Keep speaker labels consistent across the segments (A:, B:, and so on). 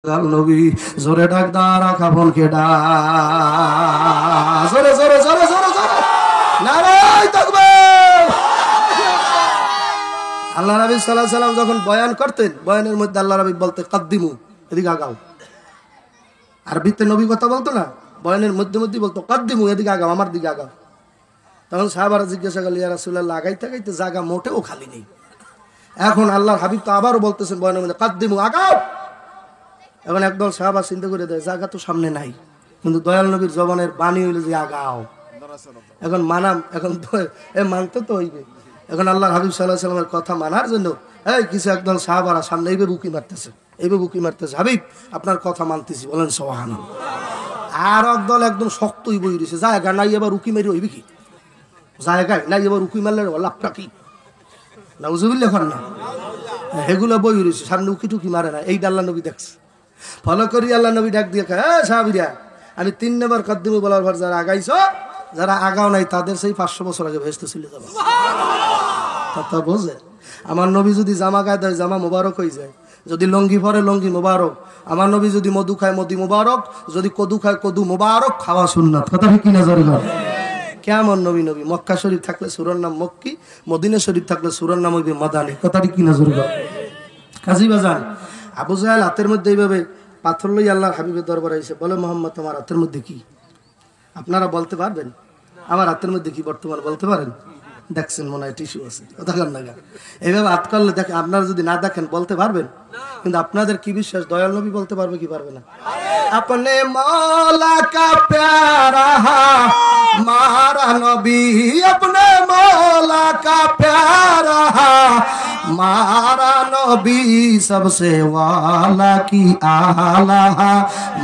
A: নবী জোরে ডাক দাঁড়া কাপনকে ডাক জোরে জোরে জোরে জোরে জোরে নারায়ে তাকবীর। আল্লাহ নবী সাল্লাল্লাহু আলাইহি সাল্লাম যখন বয়ান করতেন, বয়ানের মধ্যে আল্লাহ নবী বলতেন কদ্দিমু, এদিকে আগাও। আরবিতে নবী কথা বলতো না, বয়ানের মধ্যে মধ্যে বলতো কদ্দিমু, এদিকে আগাও, আমার দিকে আগাও। তখন সাহাবারা জিজ্ঞাসা করল, ইয়া রাসূলুল্লাহ, আগাইতে আগাইতে জায়গা মোটেও খালি নেই। এখন আল্লাহর হাবিব তো আবারও বলতেছেন বয়ানের মধ্যে কদ্দিমু, আগাও। এখন একদল সাহাবা চিন্তা করে দেয় জায়গা তো সামনে নাই, কিন্তু দয়াল নবীর জবানের বাণী হইলো যে আগাও। এখন মানাম, এখন মানতে তো হইবে। এখন আল্লাহ হাবিব সাল্লাল্লাহু আলাইহি সাল্লামের কথা মানার জন্য কিছু একদল সাহাবারা সামনে এইভাবে বুকি মারতেছে, এইভাবে বুকি মারতেছে, হাবিব আপনার কথা মানতেছি, বলেন সুবহানাল্লাহ। আর একদল একদম শক্তই বই রয়েছে, জায়গা নাই এবার উকি মারি হইবে কি, জায়গায় নাই এবার উকি মারলে লাভটা কি, নাউজুবিল্লাহ এখন না, এগুলো বই রয়েছে, সামনে উকি টুকি মারে না। এই আল্লাহ নবী দেখছে, ফলো করি আল্লাহ নবী ডাক দিয়ে সাহাবীরা, আমি 3 নম্বর কদ্দিমু বলার পর যারা আগাইছো, যারা আগাও নাই তাদের সেই 500 বছর আগে ভেস্তে ছিল যাবে। কথা বোঝে? আমার নবী যদি জামা গায়ে দেয় জামা মোবারক হয়ে যায়, যদি লঙ্গি পরে লঙ্গি মোবারক। আমার নবী যদি মধু খায় মধু মোবারক, যদি কদু খায় কদু মোবারক, খাওয়া সুন্নাত। কথা ঠিক কিনা জোরে বল? কেমন নবী? নবী মক্কা শরীফ থাকলে সূরার নাম মক্কি, মদিনা শরীফ থাকলে সূরার নাম হইবে মাদানী। কথা ঠিক কিনা জোরে বল? কাজী বাজান আবু জাহেল হাতের মধ্যে এইভাবে পাথর লই আল্লাহর হাবিবের দরবারে এসে বলে, মোহাম্মদ তোমার হাতের মধ্যে কি? আপনারা বলতে পারবেন আমার হাতের মধ্যে কি বর্তমান বলতে পারেন? দেখছেন মনে হয় টিস্যু আছে, কথা কান না। এইভাবে হাত করলে দেখেন, আপনারা যদি না দেখেন বলতে পারবেন, কিন্তু আপনাদের কি বিশ্বাস দয়াল নবী বলতে পারবে কি পারবে না? আপনে মৌলা কা প্যারা মারা নবী, আপনে মৌলা কা প্যারা मारा नबी सबसे वाला की आला,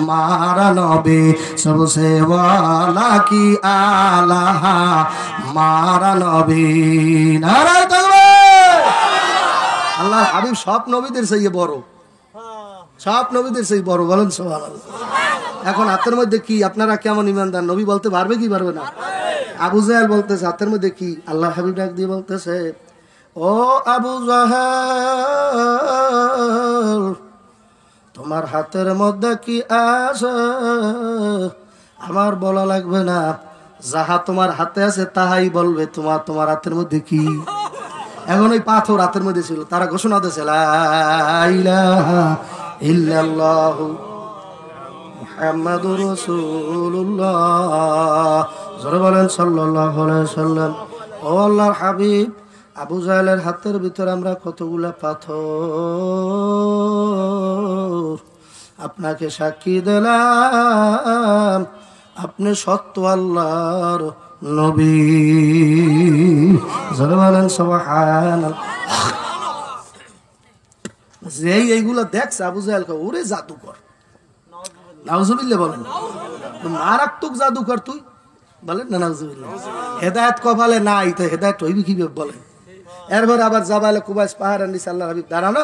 A: मारा नबी सबसे वाला की आला, मारा नबी। नाराए ताकबीर। আল্লাহ হাবিব সব নবীদের চেয়ে বড়, সব নবীদের চেয়ে বড়, বলেন সুবহানাল্লাহ। এখন হাতের মধ্যে কি? আপনারা কেমন ইমানদার? নবী বলতে পারবে কি পারবে না? আবু জাহেল বলতেছে হাতের মধ্যে কি? আল্লাহ হাবিব ডাক দিয়ে বলতেছে, ও আবু জাহেল, তোমার হাতের মধ্যে কি আছে আমার বলা লাগবে না, যাহা তোমার হাতে আছে তাহাই বলবে তোমার তোমার হাতের মধ্যে কি। এখন ওই পাথর হাতের মধ্যে ছিল, তারা ঘোষণা দিয়েছে লা ইলাহা ইল্লাল্লাহু মুহাম্মাদুর রাসূলুল্লাহ, জোরে বলেন সাল্লাল্লাহু আলাইহি সাল্লাম। ও আল্লাহর হাবিব, আবু জাহেলের হাতের ভিতরে আমরা কতগুলা পাথর আপনাকে সাক্ষী দিলাম, আপনি সত্য আল্লাহর নবী, জোরে বলেন সুবহানাল্লাহ। যেই এইগুলা দেখছে আবু জাহেল কয়, ওরে জাদুকর, নাউজুবিল্লাহ বলেন, মারাত্মক জাদুকর তুই, বলেন না নাউজুবিল্লাহ। হেদায়েত কপালে নাই তো হেদায়েত হইবে কিভাবে বলেন? এরপর আবার জাবালে কুবাইস পাহাড়ের নিচে আল্লাহর হাবিব দাঁড়ানো,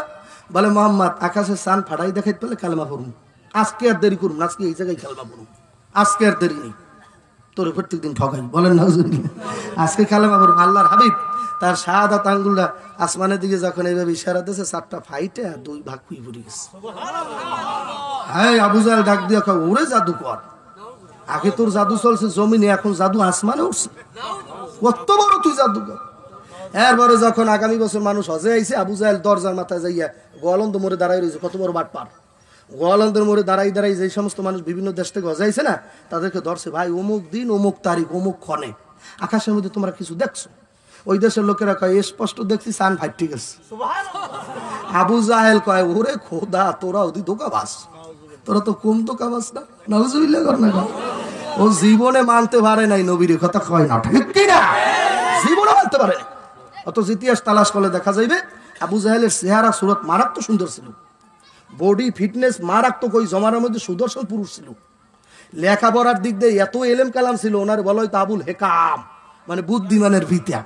A: বলে মোহাম্মদ আকাশের চাঁদ ফাটাই দেখাইতে পেলে কালেমা পড়ুন, আজকে আর দেরি করুন, আজকে এই জায়গায় কালেমা পড়ুন, আজকে আর দেরি নেই, তোর প্রত্যেক দিন ঠকাই, বলেন নাউজুবিল্লাহ, আজকে কালেমা পড়ুন। আল্লাহর হাবিব তার শাহাদাত আঙ্গুলটা আসমানের দিকে যখন এইভাবে ইশারা দিয়েছে, 4টা ফাইটে আর 2 ভাগ হয়ে পড়ে গেছে। হ্যাঁ, আবু জাহেল ডাক দিয়ে কয়, ওরে জাদুকর, আগে তোর জাদু চলছে জমিনে, এখন জাদু আসমানে উঠছে, কত বড় তুই জাদুকর। এরপরে যখন আগামী বছর মানুষ হজে আইছে, আবু জাহেল দরজার মাথায় যাইয়া গোয়ালন্দ মোড়ে দাঁড়াই রয়েছে, কত বড় বাটপার। গোয়ালন্দের মোড়ে দাঁড়াই দাঁড়াই যে সমস্ত মানুষ বিভিন্ন দেশ থেকে হজে আইছে না, তাদেরকে ধরছে, ভাই অমুক দিন অমুক তারিখ অমুক ক্ষণে আকাশের মধ্যে তোমরা কিছু দেখছো? ওই দেশের লোকেরা কয়, স্পষ্ট দেখছি চাঁদ ফাইটে গেছে। আবু জাহেল কয়, ওরে খোদা, তোরা ওদি ধোঁকাবাজ, তোরা তো কম ধোঁকাবাজ না, নাউজুবিল্লাহ কর না। ও জীবনে মানতে পারে নাই নবীর কথা, কয় না ঠিক কিনা, জীবনে মানতে পারে নাই। অথচ ইতিহাস তালাশ করলে দেখা যাইবে আবু জাহেলের চেহারা সুরত মারাত্মক সুন্দর ছিল, বডি ফিটনেস মারাত্মক, ওই জমানার মধ্যে সুদর্শন পুরুষ ছিল, লেখাপড়ার দিক দিয়ে এত এলেম কালাম ছিল, ওনার বলা হয়তো আবুল হেকাম, মানে বুদ্ধিমানের পিতা।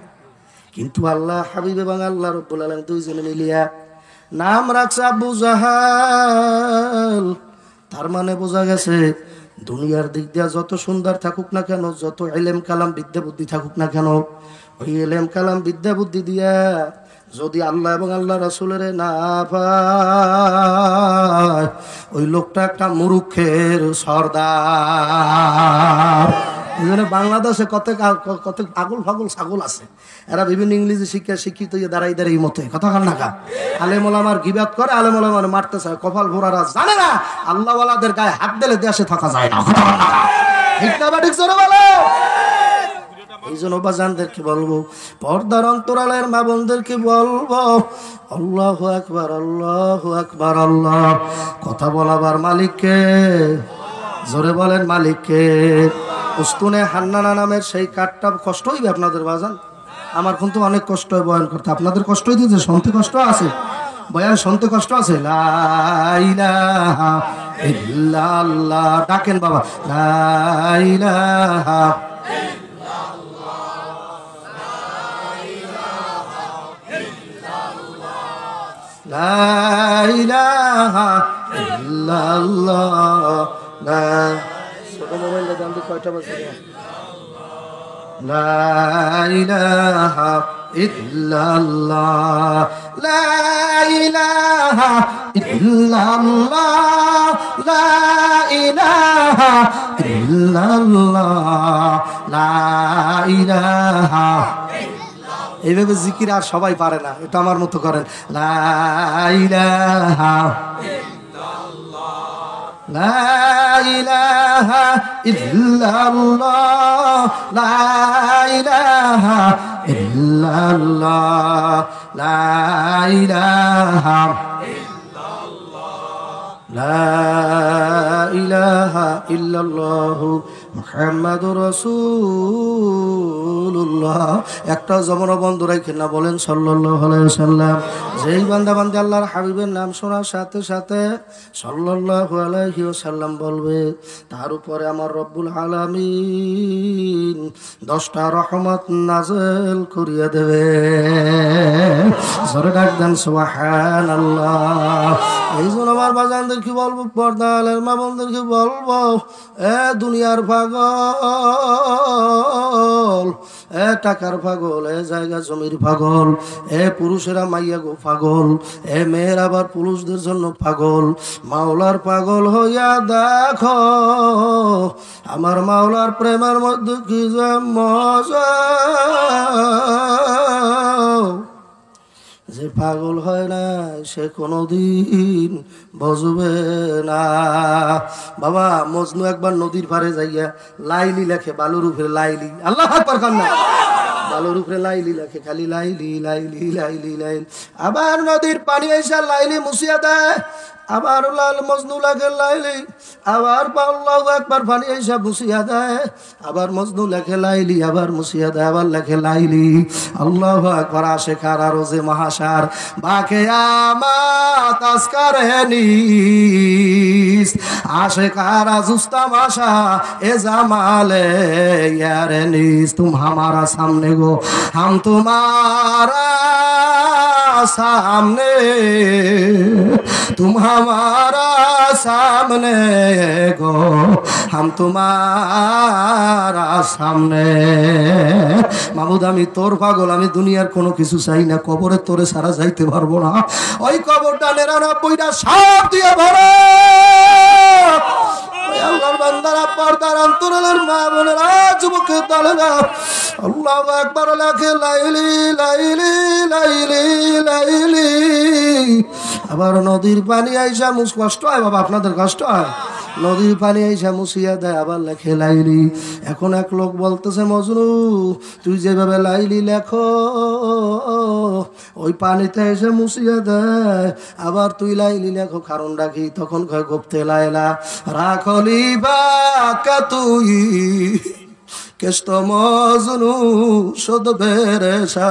A: কিন্তু আল্লাহ হাবিব এবং আল্লাহ রাব্বুল আলামিন দুইজনে মিলিয়া নাম রাখছে আবু জাহেল। তার মানে বোঝা গেছে দুনিয়ার দিক দিয়ে যত সুন্দর থাকুক না কেন, যত এলেম কালাম বিদ্যা বুদ্ধি থাকুক না কেন, ওই এলেম কালাম বিদ্যা বুদ্ধি দিয়া যদি আল্লাহ এবং আল্লাহ রাসূলের না পায় ওই লোকটা একটা মুরুখের সর্দার। এই জন্য বাংলাদেশে কত কত পাগল ফাগল ছাগল আছে, এরা বিভিন্ন ইংরেজি শিক্ষা শিক্ষিত দাঁড়াই দাঁড়াই মতে কথা কান নাকা আলেম ওলামার গিবাত করে, আলেম ওলামার মারতে চায়। কপাল ভোরারা জানে না আল্লাহওয়ালাদের গায়ে হাত দিলে দেশে থাকা যায় না। কথা কান নাকা ঠিক না বা ঠিক জোরে বলো। এই জন্য বাজানদেরকে বলবো, পর্দার অন্তরালের মা বোনদেরকে বলবো, আল্লাহু আকবার, আল্লাহু আকবার, আল্লাহ। কথা বলাবার মালিককে, জোরে বলেন মালিককে। উস্তুনে হান্নানা নামের সেই কাঠটা কষ্ট হইবে আপনাদের বাজান, আমার কিন্তু অনেক কষ্ট হয় বয়ান করতে, আপনাদের কষ্ট হইতেছে, শুনতে কষ্ট আছে, বয়ান শুনতে কষ্ট আছে। লা ইলাহা ইল্লাল্লাহ ডাকেন বাবা, লা ইলাহা লা ইলাহা ইল্লাল্লাহ। ছোট মোবাইলটা দাম দিয়ে কয়টা বাজে? লা ইলাহা ইল্লাল্লাহ, লা ইলাহা ইল্লাল্লাহ, লা ইলাহা ইল্লাল্লাহ, লা ইলাহা। এইভাবে জিকির আর সবাই পারে না, এটা আমার মতো করেন। লা ইলাহা লা ইলাহা ইল্লাল্লাহ, লা ইলাহা ইল্লাল্লাহ, লা ইলাহা লা ইলাহা ইল্লাল্লাহ মুহাম্মাদুর রাসূলুল্লাহ। একটা জমানা বন্ধ রাখেন না, বলেন সাল্লাল্লাহু আলাইহি ওয়াসাল্লাম। যেই বান্দা বান্দা আল্লাহর হাবিবের নাম শোনার সাথে সাথে সাল্লাল্লাহু আলাইহি ওয়াসাল্লাম বলবে, তার উপরে আমার রব্বুল আলামিন 10টা রহমত নাযিল করিয়ে দেবে। জোরে ডাক দেন সুবহানাল্লাহ। এই জন্য আমার বাজানদেরকে বলবো, পর্দালের মা বোনদেরকে বলবো, এ দুনিয়ার পাগল, এ টাকার পাগল, এ জায়গা জমির পাগল, এ পুরুষেরা মাইয়া গো পাগল, এ মেয়ের আবার পুরুষদের জন্য পাগল, মাওলার পাগল হইয়া দেখো আমার মাওলার প্রেমের মধ্যে কি যে মজা। যে পাগল হয় না সে কোনোদিন বুঝবে না। বাবা মজনু একবার নদীর পারে যাইয়া লাইলি লেখে, বালুর উপরে লাইলি, আল্লাহ আকবার কান না, বালুর উপরে লাইলি লেখে, খালি লাইলি লাইলি লাইলি লাইলি। আবার নদীর পানি এসে লাইলি মুছিয়া দেয়, আবার লাল মজনু লেখে লাইলি, আবার আল্লাহু আকবার পানি এসে মুছিয়া দেয়, আবার মজনু লেখে লাইলি, আবার মুছিয়া দেয়, আবার লেখে লাইলি। আল্লাহু আকবার। আশিকার আর রোজে মহাশার বাকে আমাত আসকারে নিস, আশিকার জুস্তা মাশা এ জামালে ইয়ারে নিস। তুম হামারা সামনে গো হাম তুমারা सामने, तुम हमारा सामने गो हम तुम्हारा सामने। মাহমুদ আমি তোর পাগল, আমি দুনিয়ার কোনো কিছু চাই না, কবরে তোরে সারা যাইতে পারবো না। ওই কবরটা 99টা সাপ দিয়ে ভরে। আল্লাহর বান্দারা, পর্দার অন্তরালের মা বোনেরা, যুবকের দলেরা আল্লাহু আকবার লেখে লাইলি লাইলি লাইলি লাইলি। আবার নদীর পানি আইসা মুছ কষ্ট হয় বাবা, আপনাদের কষ্ট হয়? নদীর পানি আইসা মুছিয়া দেয়, আবার লেখে লাইলি। এখন এক লোক বলতেছে, মজনু তুই যেভাবে লাইলি লেখো ওই পানিতে এসে মুছিয়া দেয়, আবার তুই লাইলি লেখো, কারণ রাখি। তখন কয় গোপ্তে লাইলা রাখলি বা তুই কেষ্ট মজনু শোধ বেরেশা।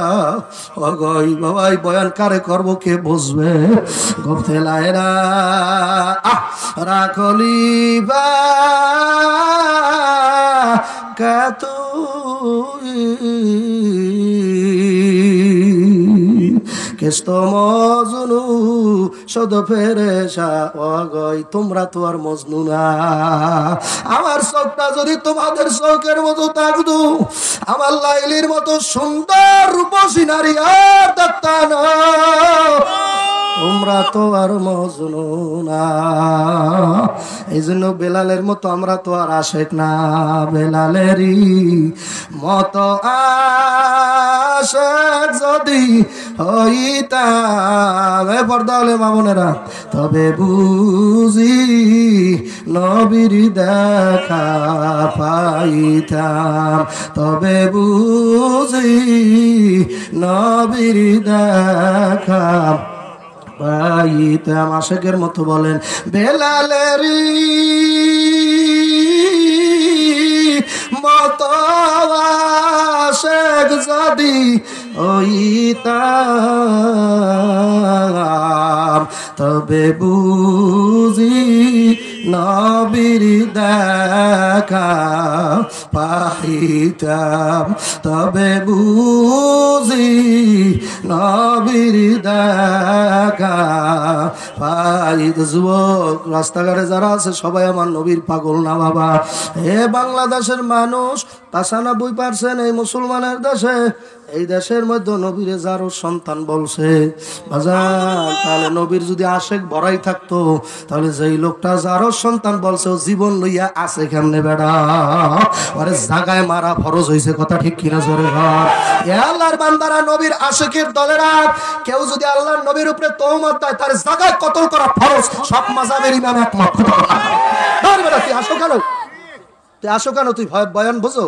A: অগই বাবাই বয়ান কারে করবো, কে বুঝবে? গোপ্তে লাইলা রাখলি বা তুই কেষ্ট মজনু সদ ফেরেশা অগয় তোমরা তো আর মজনু না। আমার চোখটা যদি তোমাদের চোখের মতো থাকতো, আমার লাইলির মতো সুন্দর রূপসী নারী আর দেখতা না। তোমরা তো আর মজনু না। এই জন্য বেলালের মতো আমরা তো আর আশেক না। বেলালেরই মতো আশেক যদি হইতাম, পর্দা হলে মামনেরা, তবে বুঝি নবীর দেখা পাইতাম, তবে বুঝি নবীর দেখা পাইতাম। আশেকের মতো বলেন বেলালেরই মতো আশেক যদি হইতাম, তবে বুঝি নবীর দেখা পাইতাম, তবে বুঝি নবীর দেখা পাইত। যুবক রাস্তাঘাটে যারা আছে সবাই আমার নবীর পাগল না বাবা। হে বাংলাদেশের মানুষ, 95% এই মুসলমানের দেশে, এই দেশের মধ্যে নবীর যারও সন্তান বলছে বাজান। তাহলে নবীর যদি আশেক ভরাই থাকতো, তাহলে যেই লোকটা যারও সন্তান বলছে ও জীবন লইয়া আছে কেমনে বেড়া? আরে জাগায় মারা ফরজ হয়েছে, কথা ঠিক কিনা জোরে ঘর। এ আল্লাহর বান্দারা, নবীর আশেকের দলেরা, কেউ যদি আল্লাহর নবীর উপরে তহমত দেয় তার জাগায় কতল করা ফরজ। সব মাযহাবের ইমাম একমত। তুই আসো কেন? তুই আসো কেন? তুই বয়ান বোঝো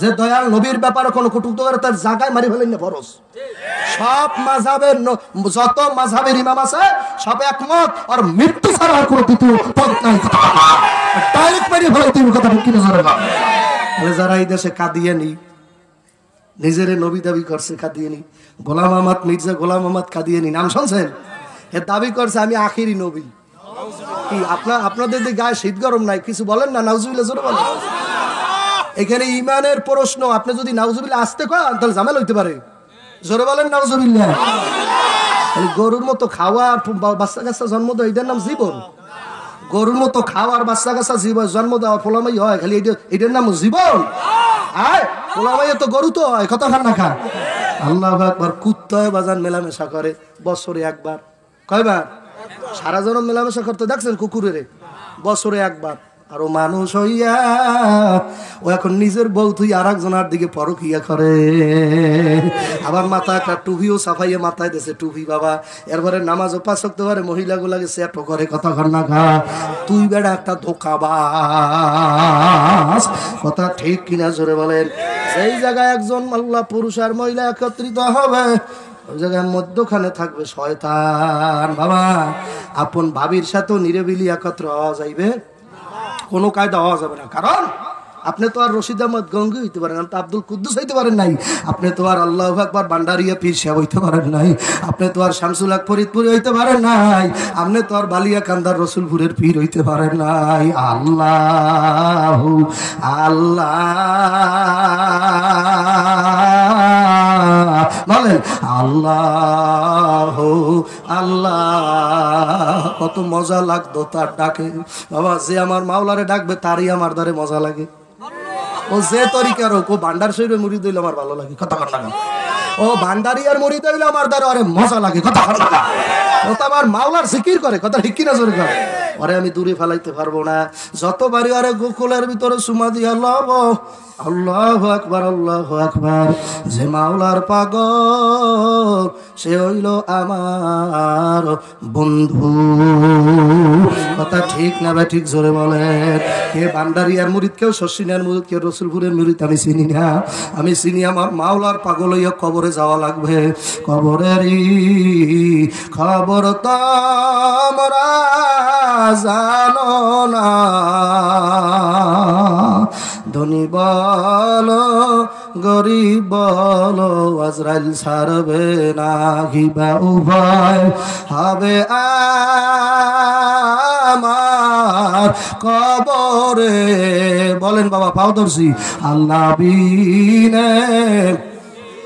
A: যে দয়াল নবীর ব্যাপারে কোনো কটূক্তি করে তার জায়গায় মারি ফেলেন না ফরজ। সব মাযহাবের যত মাযহাবের ইমাম আছে সব একমত, আর মৃত্যু ছাড়া আর কোনো দ্বিতীয় পথ নাই। ডাইরেক্ট মারি ফেলে তুমি কথা ঠিক কিনা জোরে বল। তাহলে যারা এই দেশে কাদিয়ানি, নিজের নবী দাবি করছে কাদিয়ানি, গোলাম আহমদ মির্জা গোলাম আহমদ কাদিয়ানি নাম শুনছেন? এ দাবি করছে আমি আখিরি নবী। কি আপনাদের গায়ে শীত গরম নাই? কিছু বলেন না? নাউজুবিল্লাহ জোরে বলেন। এখানে ইমানের প্রশ্ন, আপনি যদি নাউজুবিল্লাহ আসতে কন তাহলে ঝামেলা হইতে পারে। জোরে বলেন নাউজুবিল্লাহ। গরুর মতো খাওয়া আর বাচ্চা কাচ্চা জন্ম দেওয়া এটার নাম জীবন? গরুর মতো খাওয়ার বাচ্চা কাচ্চা জীবন জন্ম দেওয়া ফলামাই হয়, খালি এটার নাম জীবন? আয় ফলামাই তো গরু তো হয়, কত খান না খা। আল্লাহু আকবার। কুত্তায় বাজান মেলামেশা করে বছরে একবার, কয়বার? সারা জনম মেলামেশা করতে দেখছেন কুকুরের? বছরে একবার। আর ও মানুষ হইয়া ও এখন নিজের বউ তুই আর একজনের দিকে পরকিয়া করে। আবার মাথা একটা টুপিও সাফাইয়া মাথায় দেশে টুপি বাবা। এরপরে নামাজও পাঁচ ওয়াক্ত করে মহিলাগুলাকে সেটো করে, কথা ঘর না খা। তুই বেড়া একটা ধোঁকাবাজ, কথা ঠিক কিনা জোরে বলেন। সেই জায়গায় একজন আল্লাহ পুরুষ আর মহিলা একত্রিত হবে, ওই জায়গায় মধ্যখানে থাকবে শয়তান বাবা। আপন ভাবির সাথেও নিরিবিলি একত্র হওয়া যাইবে? কোনো কায়দা হওয়া যাবে না। কারণ আপনি তো আর রশিদ আহমদ গঙ্গি হইতে পারেন, আপনি আব্দুল কুদ্দুস হইতে পারেন নাই, আপনি তো আর আল্লাহু আকবার ভান্ডারিয়া পীর সাহেব হইতে পারেন নাই, আপনি তো আর শামসুল হক ফরিদপুরি হইতে পারেন নাই, আপনি তো আর বালিয়া কান্দার রসুলপুরের পীর হইতে পারেন নাই। আল্লাহ আল্লাহ বলেন, আল্লাহ আল্লাহ। কত মজা লাগতো তার ডাকে বাবা। যে আমার মাওলারে ডাকবে তারই আমার দ্বারে মজা লাগে। ও যে তরিকার হোক, ও ভান্ডার শরীরে মুড়ি দিলে আমার ভালো লাগে, কথা কর না। ও ভান্ডারি আর মুড়ি দিলে আমার দ্বারা আরে মজা লাগে, কথা কর না। ও তো আমার মাওলার জিকির করে, কথা ঠিক কিনা জোরে করে। আরে আমি দূরে ফেলাইতে পারবো না। যতবারই আরে গোকুলের ভিতরে সুমা দিয়ে আল্লাহ আল্লাহু আকবার আল্লাহু আকবার। যে মাওলার পাগল সে হইল আমার বন্ধু, কথা ঠিক না ভাই? ঠিক জোরে বলেন। কে ভান্ডারিয়ার মুরিদ, কেউ শশিনার মুরিদ, কেউ রসুলপুরের মুরিদ আমি চিনি না। আমি চিনি আমার মাওলার পাগল হইয়া কবরে যাওয়া লাগবে। কবরেরই খবর তোমরা জানো না, ধনী বলো গরিব বলো আজরাইল ছাড়বে না, কিবা উভয় হবে আমার কবরে। বলেন বাবা পাও ধরছি। আল্লাহ বিনে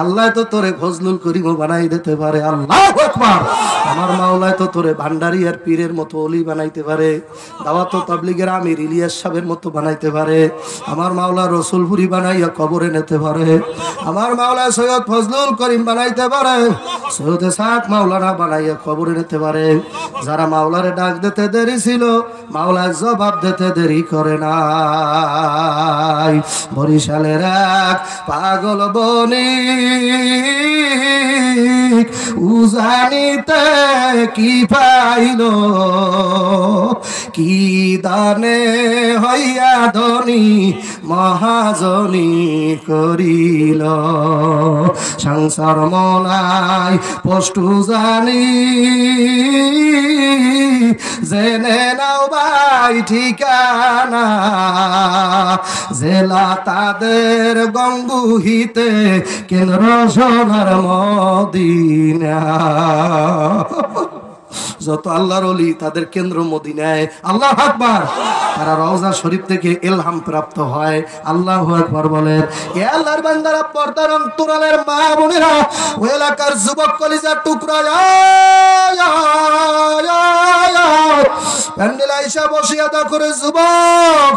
A: আল্লাহ তো তোরে ফজলুল করিম বানাই দিতে পারে। আল্লাহু আকবার। আমার মাওলায় তো তোরে ভান্ডারি আর পীরের মতো অলি বানাইতে পারে, দাওয়াত ও তাবলীগের আমির ইলিয়াস সাহেবের মতো বানাইতে পারে। আমার মাওলা রসুলপুরি বানাইয়া কবরে নিতে পারে। আমার মাওলা সৈয়দ ফজলুল করিম বানাইতে পারে, সৈয়দ ইসহাক মাওলানা বানাইয়া কবরে নিতে পারে। যারা মাওলারে ডাক দিতে দেরি ছিল, মাওলায় জবাব দিতে দেরি করে নাই। বরিশালের এক পাগল বনি উজানিতে কি পাইল, কি দানে হইয়া ধনী মহাজনী করিল। সংসার মনাই পোষ্টু জানি জেনে নাও ভাই ঠিকানা, জেলা তাদের গঙ্গুহিতে কেন্দ্র সোনার মদিনা। যত আল্লাহর ওলি তাদের কেন্দ্র মদিনায়। আল্লাহু আকবার। তারা রওজা শরীফ থেকে ইলহাম প্রাপ্ত হয়। আল্লাহু আকবার বলেন। এ আল্লাহর বান্দারা, পর্দার অন্তরালের মা বোনেরা, ওই এলাকার যুবক কলিজার টুকরা, প্যান্ডেল আইসা বসে আদা করে যুবক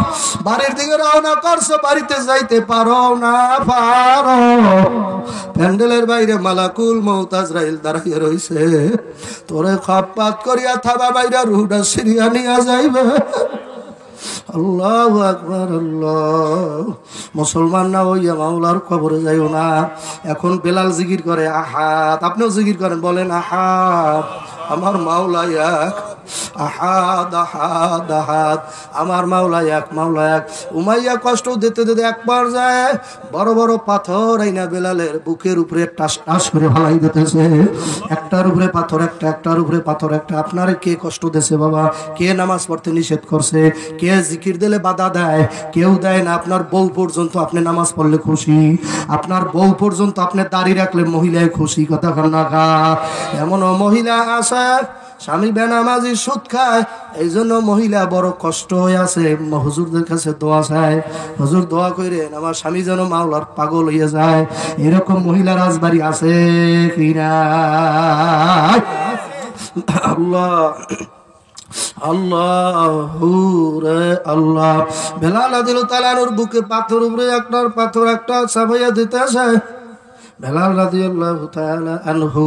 A: বাড়ির দিকে রওনা করছো, বাড়িতে যাইতে পারো না পারো। প্যান্ডেলের বাইরে মালাকুল মউত আজরাইল দাঁড়িয়ে রইছে, তোরে খাপাত করিয়া থাবা বাইরা রুহটা সিরিয়া নিয়া যাইবে। আল্লাহু আকবার। আল্লাহ। মুসলমান না হইয়া মাওলার কবরে যাইও না। এখন বেলাল জিকির করে আহাদ, আপনিও জিকির করেন, বলেন আহাদ। আমার মাওলা এক, আহাদ আহাদ আহাদ। আমার মাওলা এক, মাওলা এক। উমাইয়া কষ্ট দিতে দিতে এক পর্যায়ে বড় বড় পাথর আইনা বেলালের বুকের উপরে টাস টাস করে ভালাই দিতেছে। একটার উপরে পাথর একটা, একটার উপরে পাথর একটা। আপনারে কে কষ্ট দিয়েছে বাবা? কে নামাজ পড়তে নিষেধ করছে? কে জিকির দিলে বাধা দেয়? কেউ দেয় না। আপনার বউ পর্যন্ত আপনি নামাজ পড়লে খুশি, আপনার বউ পর্যন্ত আপনি দাড়ি রাখলে মহিলায় খুশি। কথা কন না কা? এমনও মহিলা আছে স্বামী বেনামাজি সুদ খায়, এই জন্য মহিলা বড় কষ্ট হয়ে আছে, হুজুরদের কাছে দোয়া চায়, হুজুর দোয়া করেন আমার স্বামী যেন মাওলার পাগল হয়ে যায়। এরকম মহিলা রাজবাড়ি আছে কিনা? আল্লাহ আল্লাহু রে আল্লাহ। বেলাল রাদিয়াল্লাহু তাআলা আনহুর বুকে পাথর উপরে একটার পাথর একটা চাপাইয়া দিতেছে। বেলাল রাদিয়াল্লাহু তাআলা আনহু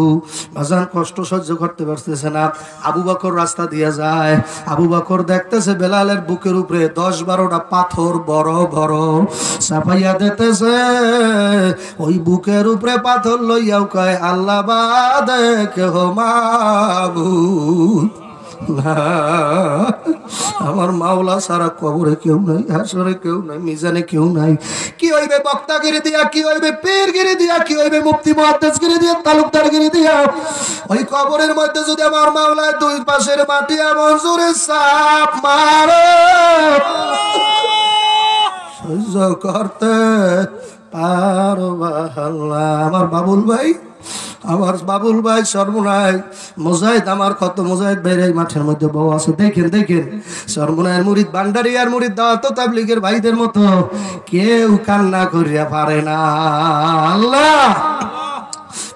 A: বাজান কষ্ট সহ্য করতে পারতেছে না। আবু বকর রাস্তা দিয়ে যায়। আবু বকর দেখতেছে বেলালের বুকের উপরে 10-12টা পাথর বড় বড় চাপাইয়া দিতেছে। ওই বুকের উপরে পাথর লইয়াও কয় আল্লাহ বাদে কেহ মাবুদ। আমার মাওলা সারা কবরে কেউ নাই, হাসরে কেউ নাই, মিজানে কেউ নাই। কি হইবে বক্তাগিরি দিয়া, কি হইবে পীরগিরি দিয়া, কি হইবে মুফতি মুহাদ্দিসগিরি দিয়া, তালুকদারগিরি দিয়া? ওই কবরের মধ্যে যদি আমার মাওলায় দুই পাশের মাটি এমন জোরে চাপ মারে, সহ্য করতে পারবা আল্লাহ। আমার বাবুল ভাই, আমার বাবুল ভাই সর্বনায় মুজাহিদ, আমার কত মুজাহিদ ভাইরা এই মাঠের মধ্যে বউ আছে। দেখেন দেখেন, সর্বনায়ের মুরিদ, ভান্ডারিয়ার মুরিদ, দাওয়াত তাবলীগের ভাইদের মতো কেউ কান্না করিয়া পারে না। আল্লাহ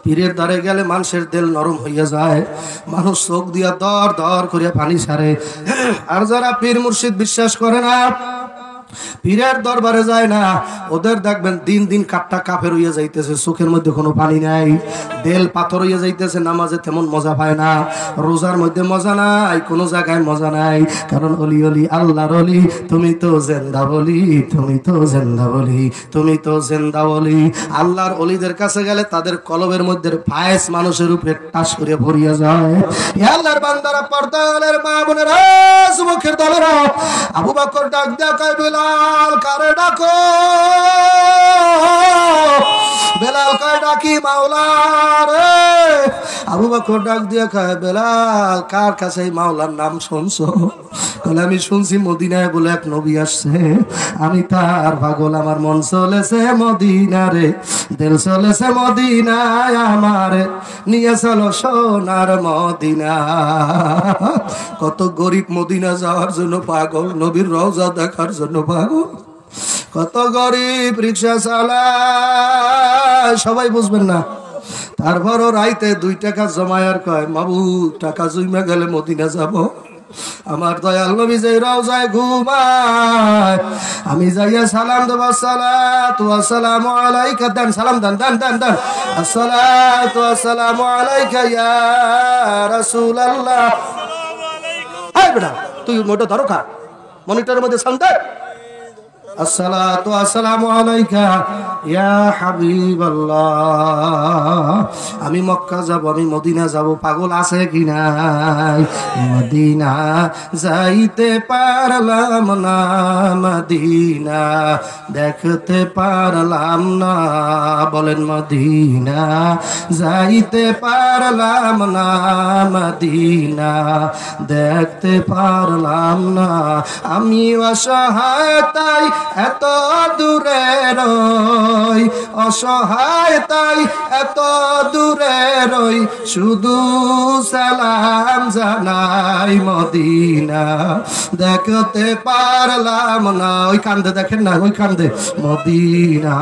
A: পীরের দ্বারে গেলে মানুষের দিল নরম হইয়া যায়, মানুষ চোখ দিয়া দর দর করিয়া পানি ছাড়ে। আর যারা পীর মুর্শিদ বিশ্বাস করে না, পীরের দরবারে যায় না, ওদের দেখবেন দিন দিন কাঠটা কাফের হইয়া যাইতেছে, চোখের মধ্যে কোনো পানি নাই, দেল পাথর হইয়া যাইতেছে, নামাজে তেমন মজা পায় না, রোজার মধ্যে মজা নাই, কোনো জায়গায় মজা নাই। কারণ অলি অলি আল্লাহর অলি, তুমি তো জিন্দা বলি, তুমি তো জিন্দা বলি, তুমি তো জিন্দা বলি। আল্লাহর অলিদের কাছে গেলে তাদের কলবের মধ্যে ফায়েজ মানুষের উপরে টাস করে ভরিয়া যায়। আল্লাহর বান্দারা, পর্দার মা বোনেরা, যুবকের দলেরা, আবু বকর ডাক দেয়া কয় বেলাল কারে ডাকো? বেলাল কয় ডাকি মাওলা রে। আবু বকর ডাক দিয়া কয় বেলাল কার কাছে মাওলার নাম শুনছো? বলে আমি শুনছি মদিনায় বলে এক নবী আসছে, আমি তার পাগল, আমার মন চলেছে মদিনা রে, দিল চলেছে মদিনায় আমারে, নিয়ে চলো সোনার মদিনা। কত গরিব মদিনা যাওয়ার জন্য পাগল, নবীর রওজা দেখার জন্য পাগল। কত গরিব রিক্সা চালায়, সবাই বুঝবেন না। তারপরও রাইতে 2 টাকা জমায়ার কয় মাবুদ টাকা জমা গেলে মদিনা যাব। আমার দয়াল নবী যে রওজায় ঘুমায়, আমি যাইয়া সালাম দেব, আসসালাতু ওয়াসসালামু আলাইকা, দেন সালাম, দেন দেন দেন দেন, আসসালাতু ওয়াসসালামু আলাইকা ইয়া রাসূলুল্লাহ। এই বেটা তুই মোটা ধরো খা, মনিটরের মধ্যে সাউন্ড দে। আসসালাতু ওয়াসসালামু আলাইকা ইয়া হাবিবাল্লাহ। আমি মক্কা যাব, আমি মদিনা যাব, পাগল আছে কি নাই? মদিনা যাইতে পারলাম না, মদিনা দেখতে পারলাম না, বলেন মদিনা যাইতে পারলাম না, মদিনা দেখতে পারলাম না। আমি অসহায় তাই এত দূরে রই, অসহায় তাই এত দূরে রই, শুধু সালাম জানাই, মদিনা দেখতে পারলাম না। ওই কান্দে দেখেন না, ওই কান্দে, মদিনা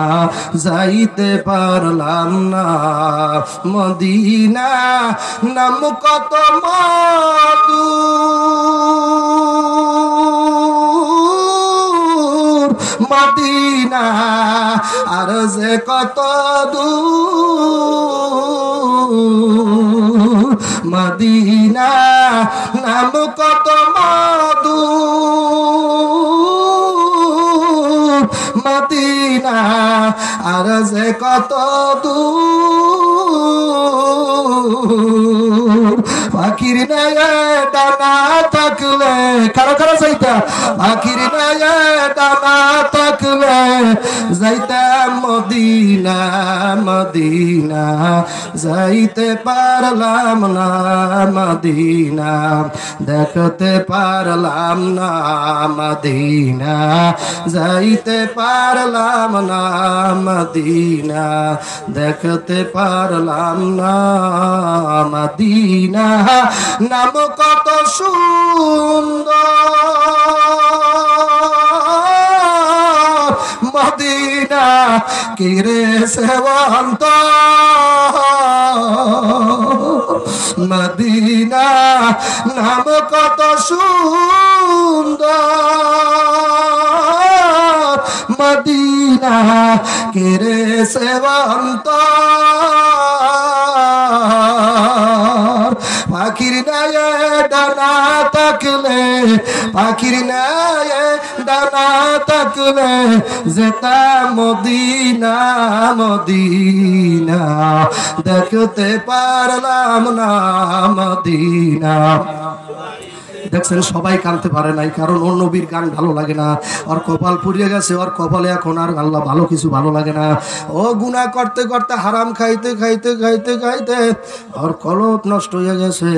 A: যাইতে পারলাম না, মদিনা নাম কত মধু, মদিনা আর যে কত দূর, মদিনা নাম কত মধু, মদিনা আর যে কত দূর। পাখির নায়ে ডানা থাকলে, কারো কারো যাইতা, পাখির নায়ে ডানা থাকলে যাইতাম মদিনা, মদিনা যাইতে পারলাম না, মদিনা দেখতে পারলাম না, মদিনা যাইতে পারলাম না, মদিনা দেখতে পারলাম না, মদিনা নাম কত সুন্দর, মদিনা কিরে সেবন্ত, মদিনা নাম কত সুন্দর, মদিনা কিরে সেবন্ত। পাখির নায়ে ডানা থাকলে, পাখির নায়ে ডানা থাকলে যেতাম মদিনা, মদিনা দেখতে পারলাম না, মদিনা। দেখছেন সবাই কাঁদতে পারে নাই, কারণ ওর নবীর গান ভালো লাগে না, ওর কপাল পুড়িয়ে গেছে, ওর কপালে এখন আর আল্লাহ ভালো কিছু ভালো লাগে না। ও গুনাহ করতে করতে, হারাম খাইতে খাইতে খাইতে খাইতে ওর কলব নষ্ট হয়ে গেছে।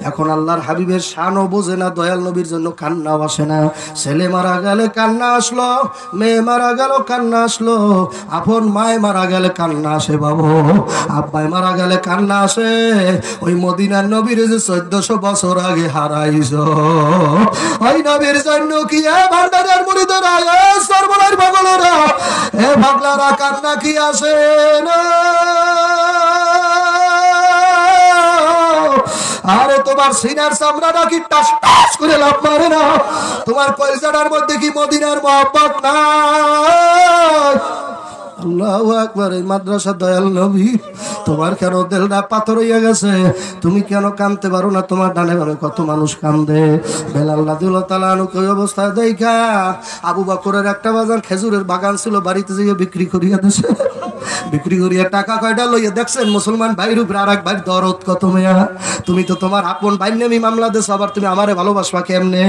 A: এখন আল্লাহর হাবিবের শানও বোঝে না, দয়াল নবীর জন্য কান্নাও আসে না। ছেলে মারা গেলে কান্না আসলো, মেয়ে মারা গেল কান্না আসলো, আপন মায় মারা গেলে কান্না আসে, বাবু আব্বাই মারা গেলে কান্না আসে। ওই মদিনার নবীর যে 1400 বছর আগে হারাইছো, ওই নবীর জন্য কি এ ভান্ডারের মুরিদেরা, এ সর্বনার পাগলেরা, এ পাগলারা কান্না কি আসে না? আরে তোমার সিনার চামড়াটা কি টাস টাস করে লাভ মারে না? তোমার কলিজাটার মধ্যে কি মদিনার মহব্বত নাই? আল্লাহু আকবার। এই মাদ্রাসা দয়াল নবী, তোমার কেন দিলটা পাথর হইয়া গেছে? তুমি কেন কাঁদতে পারো না? তোমার ডানে বামে কত মানুষ কান্দে। বেলাল রাদিয়াল্লাহু তাআলা আনহু ওই অবস্থায় দেখা আবু বকরের একটা বাজার খেজুরের বাগান ছিল, বাড়িতে যেয়ে বিক্রি করিয়া দিয়েছে। বিক্রি করিয়া টাকা কয়টা লইয়া দেখছেন মুসলমান ভাইয়ের উপরে আর এক ভাইয়ের দরদ কত মেয়া। তুমি তো তোমার আপন ভাই নেমি মামলা দেশ, আবার তুমি আমারে ভালোবাসবা কেমনে?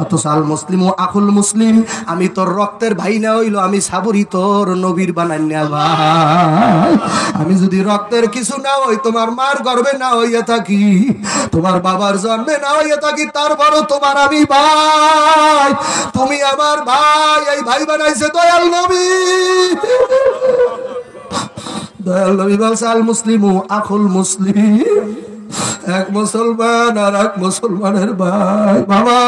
A: অথচ আল মুসলিম ও আকুল মুসলিম, আমি তোর রক্তের ভাই না হইলো আমি সাবরি তোর নবীর বানাইনা ভাই। আমি যদি রক্তের কিছু না হই, তোমার মার গর্ভে না হইয়া থাকি, তোমার বাবার জন্মে না হইয়া থাকি, তারপরও তোমার আমি ভাই, তুমি আমার ভাই। এই ভাই বানাইছে দয়াল নবী। দয়াল নবী বলছে আল মুসলিম ও আকুল মুসলিম। এক মুসলমান আর এক মুসলমানের ভাই। বাবা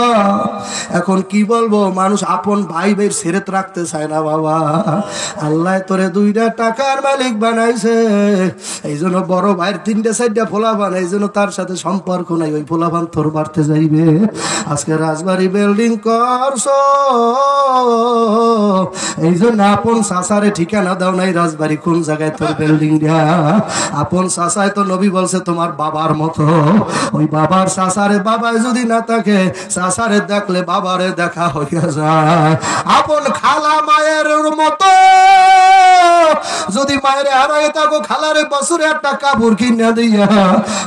A: এখন কি বলবো, মানুষ আপন ভাই ভাই ছেড়ে রাখতে চায় না বাবা। আল্লাহ তোরে দুইটা টাকার মালিক বানাইছে, এই জন্য বড় ভাইয়ের 3টে 4টে ফোলাফান, এই জন্য তার সাথে সম্পর্ক নাই, ওই ফোলাফান তোর বাড়তে যাইবে। আজকে রাজবাড়ি বিল্ডিং করছো, এই জন্য আপন চাচারে ঠিকানা দাও নাই, রাজবাড়ি কোন জায়গায় তোর বিল্ডিং দিয়া। আপন চাচায় তো নবী বলছে তোমার বাবার মতো, ওই বাবার চাচারে বাবায় যদি না থাকে, চাচারে দেখলে বাবারে দেখা হইয়া যায়। আপন খালা মায়ের মতো যদি মায়ের হারায় থাকো, খালারে বছরে একটা কাপড় কিনা দিয়া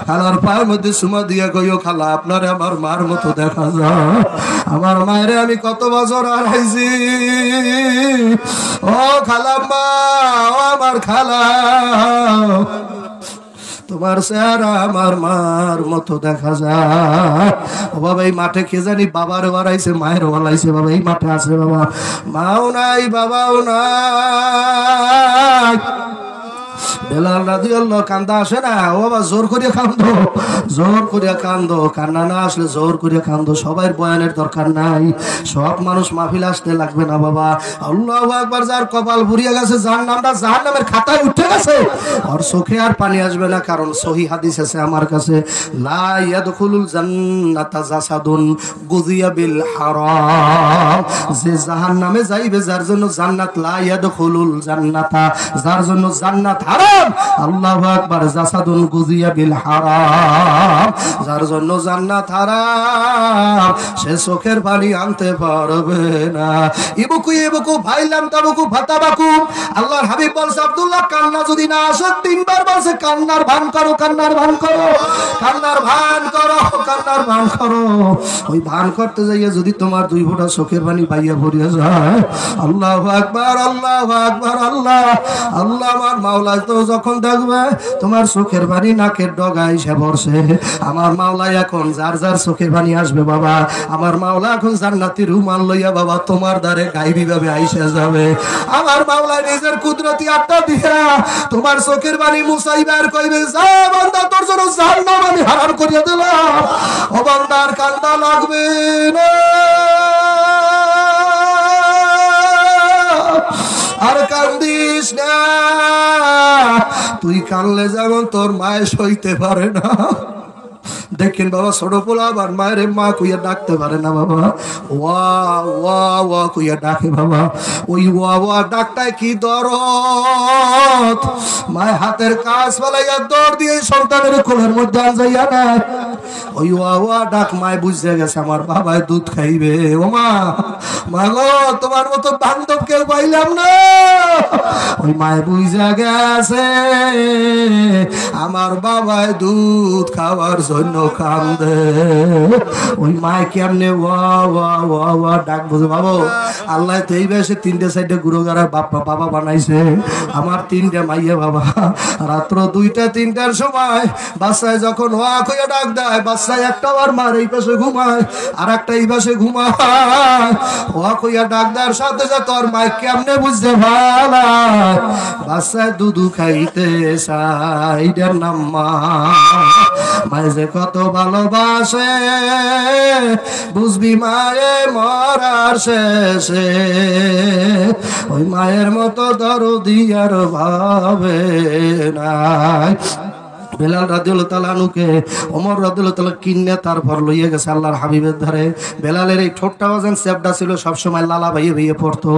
A: খালার পায়ের মধ্যে সুমা দিয়া কইও খালা আপনারে আমার মার মতো দেখা যায়। আমার মায়ের আমি কত বছর হারাইছি, ও খালাম্মা, ও আমার খালা, তোমার চেহারা আমার মার মতো দেখা যায়। ও বাবা এই মাঠে কে জানি বাবার বাড়াইছে, মায়ের বাড়াইছে, বাবা এই মাঠে আছে বাবা, মাও নাই বাবাও নাই। বেলাল রাদিয়াল্লাহু কান্দা আসে না, ও বাবা জোর করিয়া কান্দো, জোর করিয়া কান্দো, কান্না না আসলে জোর করিয়া কান্দো। সবাই বয়ানের দরকার নাই, সব মানুষ মাহফিল আসতে লাগবে না বাবা। আল্লাহু আকবার, যার কপাল ভরিয়া গেছে, যার নামটা জাহান্নামের খাতায় উঠে গেছে, ওর চোখে আর পানি আসবে না, কারণ সহিহ হাদিস আছে আমার কাছে, লা ইয়াদখুলুল জান্নাতা জাসাদুন গুযিয়া বিল হারাম, যে জাহান্নামে যাইবে যার জন্য জান্নাত, লা ইয়াদখুলুল জান্নাতা, যার জন্য জান্নাত হারাম। আল্লাহু আকবার, জাসাদুন গুযিয়া বিল হারাম, যার জন্য জান্নাত হারাম, সে চোখের পানি আনতে পারবে না। ইবুকু ইবুকু ভাইলাম তাবুকু ফাতাবাকু, আল্লাহর হাবিব বলছে আব্দুল্লাহ কান্না যদি না আসে, 3বার বলছে কান্নার ভান করো, কান্নার ভান করো, কান্নার ভান করো, কান্নার ভান করো। ওই ভান করতে যাইয়া যদি তোমার 2 ফোঁটা চোখের পানি বাইয়া ভরিয়া যায়, আল্লাহু আকবার, আল্লাহু আকবার, আল্লাহ আল্লাহ, আমার মাওলা তো যখন দেখবে তোমার চোখের পানি নাকের ডগায় এসে পড়ছে, আমার মাওলা এখন যার যার চোখের পানি আসবে বাবা, আমার মাওলা এখন জান্নাতি রুমাল লইয়া বাবা তোমার দ্বারে গায়েবী ভাবে আইসা যাবে। আমার মাওলা নিজের কুদরতি আত্মা দিয়া তোমার চোখের পানি মুছাইবার কইবে, যা বান্দা তোর জন্য জাহান্নাম আমি হারাম করিয়া দিলাম। ও বান্দার কান্দা লাগবে না, আর কান্দিস না, তুই কানলে যেমন তোর মায়ে সইতে পারে না। দেখেন বাবা, ছোট পোলা আবার মায়ের মা কইয়া ডাকতে পারে না বাবা, ওয়া ওয়া ওয়া কইয়া ডাকে বাবা, ওই ওয়া ওয়া ডাকটায় কি দরদ, মায়ের হাতের কাজ ফেলাইয়া দৌড় দিয়ে সন্তানের কোলের মধ্যে আনজাইয়া না, ওই ওয়া ওয়া ডাক মায় বুঝে গেছে আমার বাবায় দুধ খাইবে। ও মা, মা গো তোমার মতো বান্ধব কেউ পাইলাম না, ওই মায় বুঝে গেছে আমার বাবায় দুধ খাওয়ার জন্য কান্দে। ওই মায় কেমনে ওয়া ওয়া ওয়া ওয়া ডাক বুঝে বাবু, আল্লাহ তো এই বয়সে 3টে 4টে গুরুগারার বাবা বানাইছে, আমার 3টে মাইয়া বাবা। রাত্র 2টা 3টার সময় বাচ্চায় যখন ওয়া কইয়া ডাক দেয়, বাচ্চায় একটা আর মার এই পাশে ঘুমায়, আর একটা এই পাশে ঘুমায়, ওয়া কইয়া ডাক দেওয়ার সাথে সাথে তোর মায় কেমনে বুঝতে ভালা বাচ্চায় দুধু খাইতে চায়, এটার নাম মা। মায়ে যে কত ভালোবাসে বুঝবি মায়ে মরার শেষে, ওই মায়ের মতো দরদি আর ভাবে নাই। বেলাল রাদিয়াল্লাহু তাআলা আনহুকে ওমর রাদিয়াল্লাহু তাআলা কিনে তারপর লইয়া গেছে আল্লাহর হাবিবের ধারে। বেলালের এই ঠোঁটটা বাজান চ্যাপটা ছিল, সবসময় লালা ভাইয়ে ভাইয়ে পড়তো,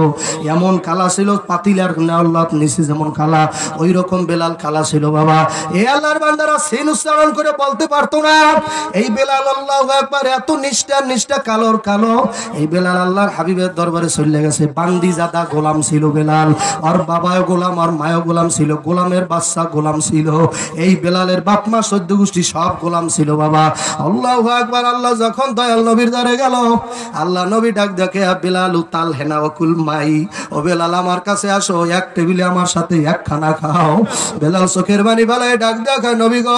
A: এমন কালা ছিল পাতিলার নেওয়াল্লাহ নিচে যেমন কালা, ওই রকম বেলাল কালা ছিল বাবা। এই আল্লাহর বান্দারা সিন উচ্চারণ করে বলতে পারতো না। এই বেলাল আল্লাহু আকবার, এত নিষ্ঠা কালোর কালো। এই বেলাল আল্লাহর হাবিবের দরবারে চলে গেছে। বান্দি জাদা গোলাম ছিল বেলাল, আর বাবাও গোলাম আর মায়ও গোলাম ছিল, গোলামের বাচ্চা গোলাম ছিল। এই বেলালের বাপ মা 14 গোষ্ঠী সব গোলাম ছিল বাবা। আল্লাহু আকবার। আল্লাহ যখন দয়াল নবীর দ্বারে গেল, আল্লাহ নবী ডাক দেখে বেলাল তাল হেনা ওকুল মাই, ও বেলাল আমার কাছে আসো, এক টেবিলে আমার সাথে এক খানা খাও। বেলাল চোখের পানি ফেলায় ডাক দেখে, নবী গো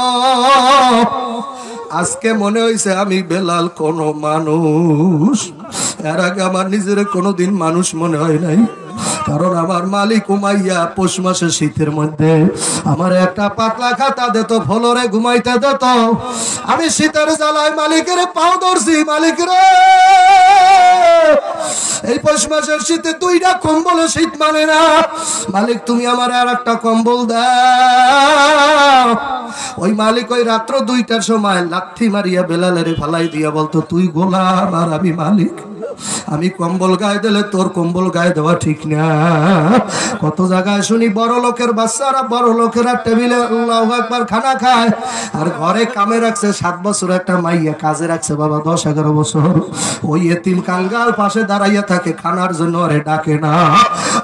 A: আজকে মনে হইছে আমি বেলাল কোন মানুষ, এর আগে আমার নিজের কোনোদিন মানুষ মনে হয় নাই। কারণ আমার মালিক উমাইয়া পৌষ মাসে শীতের মধ্যে আমার একটা পাতলা খাতা দিত, ফলরে ঘুমাইতে দিত। আমি শীতের জ্বালায় মালিকের পাও ধরছি, মালিক রে এই পৌষ মাসের শীতে দুইটা কম্বলে শীত মানে না, মালিক তুমি আমার আর একটা কম্বল দাও। ওই মালিক ওই রাত্র 2টার সময় লাথি মারিয়া বেলালের ফালাই দিয়া বলতো, তুই গোলাম আর আমি মালিক, আমি কম্বল গায়ে দিলে তোর কম্বল গায়ে দেওয়া ঠিক না। কত জায়গায় শুনি বড় লোকের বাচ্চারা, বড় লোকেরা টেবিলে আল্লাহু আকবার খানা খায়, আর ঘরে কামে রাখছে 7 বছর একটা মাইয়া, কাজে রাখছে বাবা 10-11 বছর। ওই এতিম কাঙ্গাল পাশে দাঁড়াইয়া থাকে, খানার জন্য আরে ডাকে না।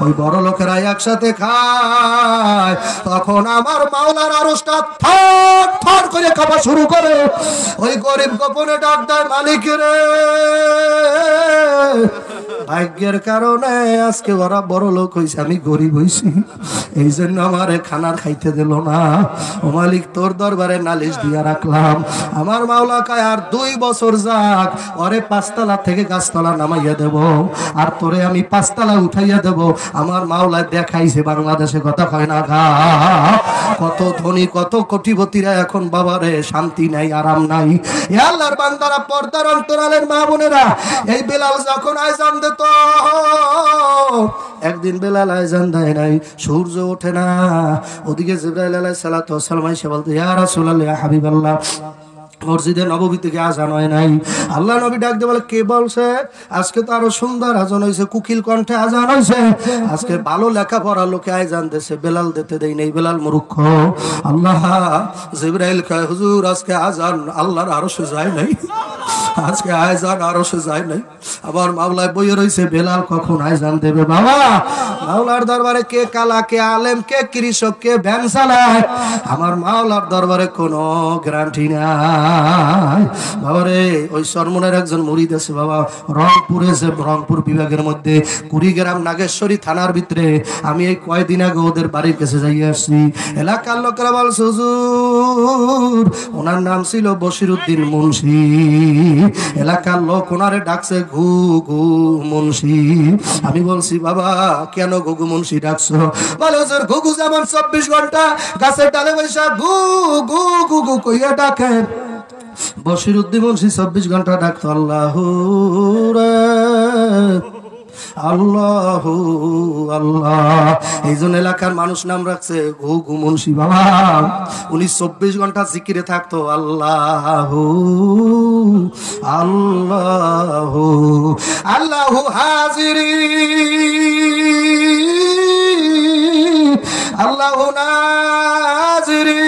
A: ওই বড় লোকেরা একসাথে খায়, তখন আমার মাওলার আরশটা থর থর করে কাঁপা শুরু করে। ওই গরিব গোপনে ডাক দেয়, মালিক রে ভাগ্যের কারণে আজকে ওরা বড় লোক হয়েছে, আমি গরিব হয়েছি, এই জন্য আমারে খানার খাইতে দিল না। ও মালিক তোর দরবারে নালিশ দিয়া রাখলাম। আমার মাওলা কয় আর 2 বছর যাক, ওরে 5 তলা থেকে গাছতলা নামাইয়া দেব, আর তোরে আমি 5 তলা উঠাইয়া দেব। আমার মাওলা দেখাইছে বাংলাদেশে, কথা কয় না গা। কত ধনী কত কোটিপতিরা এখন বাবারে শান্তি নাই, আরাম নাই। এ আল্লাহর বান্দারা, পর্দার অন্তরালের মা বোনেরা, এই বেলাল যখন আযান দিত, একদিন বেলাল আযান দেয় নাই, সূর্য ওঠে না, ওদিকে জিবরাইল আলাইহিস সালাতু ওয়াস সালাম এসে বলতে, ইয়া রাসূলুল্লাহ, ইয়া হাবিবাল্লাহ, মসজিদে নববী থেকে আজান হয় নাই। আল্লাহ নবী ডাক দিয়ে বলে, কে বলছে? আজকে তো আরো সুন্দর আজান হয়েছে, কুকিল কণ্ঠে আজান হয়েছে, আজকে ভালো লেখাপড়া লোকে আজান দিয়েছে, বেলাল দিতে দেই নাই, বেলাল মূর্খ। আল্লাহ জিবরাইল কয়, হুজুর আজকে আজান আল্লাহর আরশে যায় নাই, আজকে আজান আরশে যায় নাই। আবার মাওলায় বইয়ে রয়েছে, বেলাল কখন আজান দেবে। বাবা মাওলার দরবারে কে কালা, কে আলেম, কে কৃষক, কে ভ্যান চালায়, আমার মাওলার দরবারে কোনো গ্যারান্টি নাই। বাবারে ওই সরমনের একজন মুরিদ আছে বাবা, রংপুরে, যে রংপুর বিভাগের মধ্যে কুড়িগ্রাম নাগেশ্বরী থানার ভিতরে। আমি এই কয়েকদিন আগে ওদের বাড়ির কাছে যাই আসছি। এলাকার লোকেরা বলছে, হুজুর ওনার নাম ছিল বশিরউদ্দিন মুন্সি, এলাকার লোক ওনারে ডাকছে ঘুঘু মুন্সি। আমি বলছি, বাবা কেন ঘুঘু মুন্সি ডাকছো? বলে হুজুর ঘুঘু যেমন 24 ঘন্টা গাছের ডালে বসে ঘু ঘু ঘু ঘু কইয়া ডাকে, বশিরউদ্দিন মুন্সি 24 ঘন্টা ডাকতো আল্লাহু আল্লাহু আল্লাহ। এই জন্য এলাকার মানুষ নাম রাখছে ঘুঘু মুন্সি। বাবা উনি 24 ঘন্টা জিকিরে থাকতো আল্লাহু আল্লাহু আল্লাহু হাজিরি আল্লাহু নাজিরি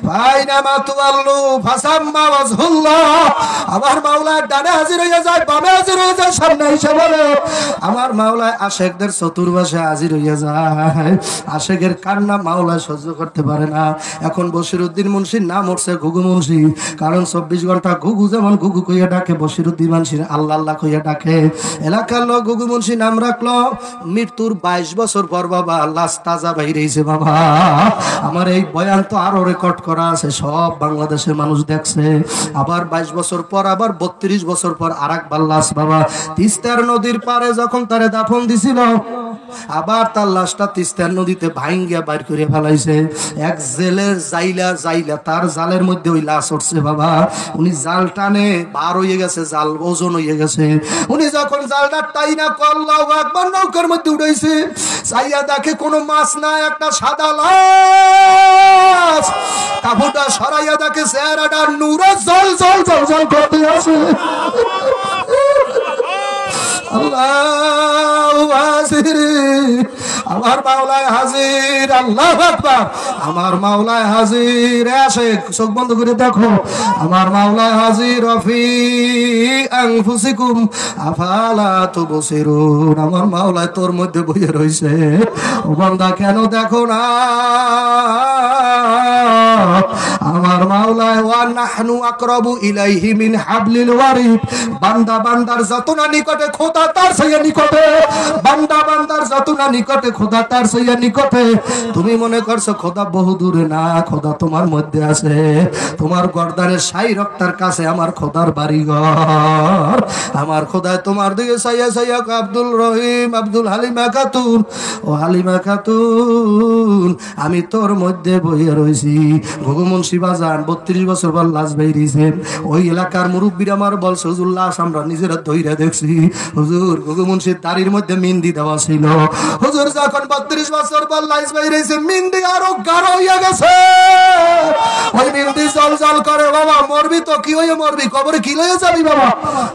A: বাইনামা তুআল্লু ফাসাম্মা ওয়াজহুল্লাহ। আমার মাওলা ডানে হাজির হয়ে যায়, বামে হাজির হয়ে যায়, সামনে এসে বলে। আমার মাওলা আশেকদের চতুর্পাশে হাজির হয়ে যায়। আশেকের কান্না মাওলা সহ্য করতে পারে না। এখন বশিরউদ্দিন মুন্সির নাম উঠছে ঘুঘু মুন্সি, কারণ 24 ঘন্টা ঘুঘু যেমন ঘুঘু কইয়া ডাকে, বশিরউদ্দিন মুন্সির আল্লাহ আল্লাহ কইয়া ডাকে। এলাকার লোক ঘুঘু মুন্সি নাম রাখলো। মৃত্যুর 22 বছর পর বাবা লাশ তাজা বাইরেছে। বাবা আমার এই বয়ান তো আরো রেকর্ড করা আছে, সব বাংলাদেশের মানুষ দেখছে। আবার 22 বছর পর, আবার 32 বছর পর আরেকবার লাশ বাবা তিস্তার নদীর পারে যখন তারে দাফন দিছিল, আবার তার লাশটা তিস্তার নদীতে ভাঙ্গিয়া বাইর করে ফেলাইছে। এক জেলের জাইলা তার জালের মধ্যে ওই লাশ উঠছে। বাবা উনি জাল টানে, বার হয়ে গেছে, জাল ওজন হয়ে গেছে। উনি যখন জালটা টাইনা আল্লাহু আকবার নৌকার মধ্যে উঠাইছে, চাইয়া দেখে কোনো মাছ না, একটা সাদা লাশ। কাপড়টা সরাইয়া দেখে চেহারাটা নূরে জল জল জল জল করতে আছে। আল্লাহু হাজির, আমার মাওলায় হাজির। আল্লাহু আকবার, আমার মাওলায় হাজির। আসে চোখ বন্ধ করে দেখো, আমার মাওলায় হাজির। ফি আনফুসিকুম আফালা তুবসিরুন, আমার মাওলায় তোর মধ্যে বইয়ে রইছে। ও বান্দা কেন দেখো না? আমার মাওলায় ওয়া নাহনু আকরাবু ইলাইহি মিন হাবলিল ওয়ারিদ। বান্দা বান্দার যত না নিকটে, খোদা তার চেয়ে নিকটে। বান্দা বান্দার যত না নিকটে, খোদা তার সইয়া নিকটে, তুমি মনে করছো খোদা বহু দূরে, না, খোদা তোমার মধ্যে আছে। তোমার গর্দানের সাই রক্তার কাছে আমার খোদার বাড়িঘর। আমার খোদায় তোমার দিকে সাইয়া সাইয়া আব্দুল রহিম, আব্দুল হালিমা খাতুন, ও হালিমা খাতুন আমি তোর মধ্যে বইয়া রয়েছি। ঘুঘু মুন্সি বাজান 32 বছর পর লাশ বেরিয়েছেন। ওই এলাকার মুরব্বীরা আমার বলছে হুজুর লাশ আমরা নিজেরা ধইরা দেখছি। হুজুর ঘুঘু মুন্সির দাড়ির মধ্যে মিন্দি দেওয়া ছিল। হুজুর যখন 32 বছর পর লাশ বেরিয়েছে মিন্দি আরো গাঢ় হইয়া গেছে। ওই মিন্দি জল জল করে। বাবা মরবি তো কি হয়ে মরবি, কবরে কি লয়ে যাবি বাবা?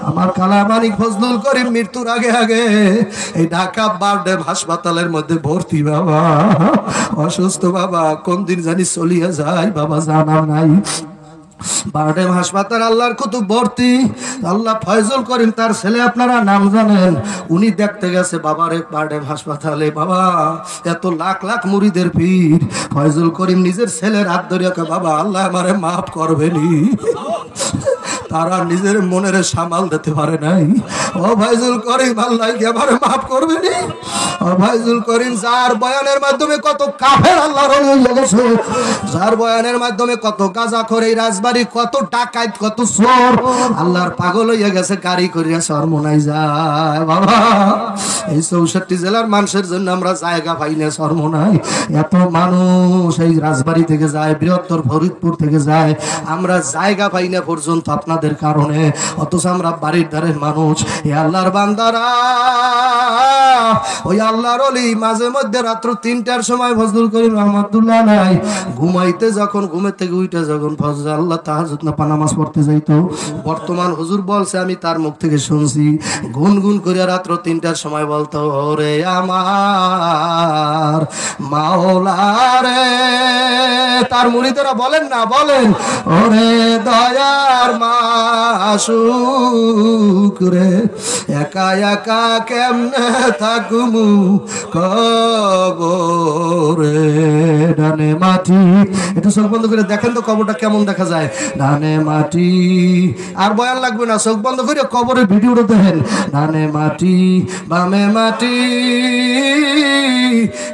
A: আমার কালা মানিক ফজলুল করিম মৃত্যুর আগে আগে এই ঢাকা বারডেম হাসপাতালের মধ্যে ভর্তি বাবা, অসুস্থ বাবা, কোন দিন জানি চলিয়া যায় বাবা জানা নাই। বারডেম হাসপাতাল আল্লাহর কুতুব ভর্তি। আল্লাহ ফয়জুল করিম তার ছেলে, আপনারা নাম জানেন, উনি দেখতে গেছে বাবারে বারডেম হাসপাতালে। বাবা এত লাখ লাখ মুরিদের ভিড়, ফয়জুল করিম নিজের ছেলের হাত ধরিয়া বাবা আল্লাহ আমারে মাফ করবেনি। তারা নিজের মনের সামাল দিতে পারে নাই। ও ভাইজুল করিম আল্লাহ কি আমারে মাফ করবেনি? ও ভাইজুল করিম যার বয়ানের মাধ্যমে কত কাফের আল্লাহর হয়ে গেছে, যার বয়ানের মাধ্যমে কত গাঁজাখোর এই রাজবাড়ি, কত ডাকাত, কত চোর আল্লাহর পাগল হয়ে গেছে, গাড়ি করিয়া শরমনাই যায়। বাবা এই 64 জেলার মানুষের জন্য আমরা জায়গা পাই না, শরমনাই। এত মানুষ এই রাজবাড়ি থেকে যায়, বৃহত্তর ফরিদপুর থেকে যায়, আমরা জায়গা পাই না পর্যন্ত আপনাদের কারণে। অথচ আমরা বাড়ির ধারের মানুষ। এ আল্লাহর বান্দারা, ওই আল্লাহর ওলি মাঝে মধ্যে রাত্র 3টার সময় ফজলুল করিম রহমাতুল্লাহ আলাইহি ঘুমাইতে, যখন ঘুমের থেকে উঠে যখন ফজর আল্লাহ তাহাজ্জুদ না নামাজ পড়তে যাইতো, বর্তমান হুজুর বলছে আমি তার মুখ থেকে শুনছি, গুনগুন করে রাত্র 3টার সময় বলতো, ওরে আমার মাওলা রে। তার মুরিদেরা বলেন না, বলেন ওরে দয়ার মাসুক রে, একা একা কেমনে থাকুমু কবরে। ডানে মাটি, একটু চোখ বন্ধ করে দেখেন তো কবরটা কেমন দেখা যায়। ডানে মাটি, আর বয়ান লাগবে না, চোখ বন্ধ করে কবরের ভিডিওটা দেখেন। ডানে মাটি, বামে মাটি,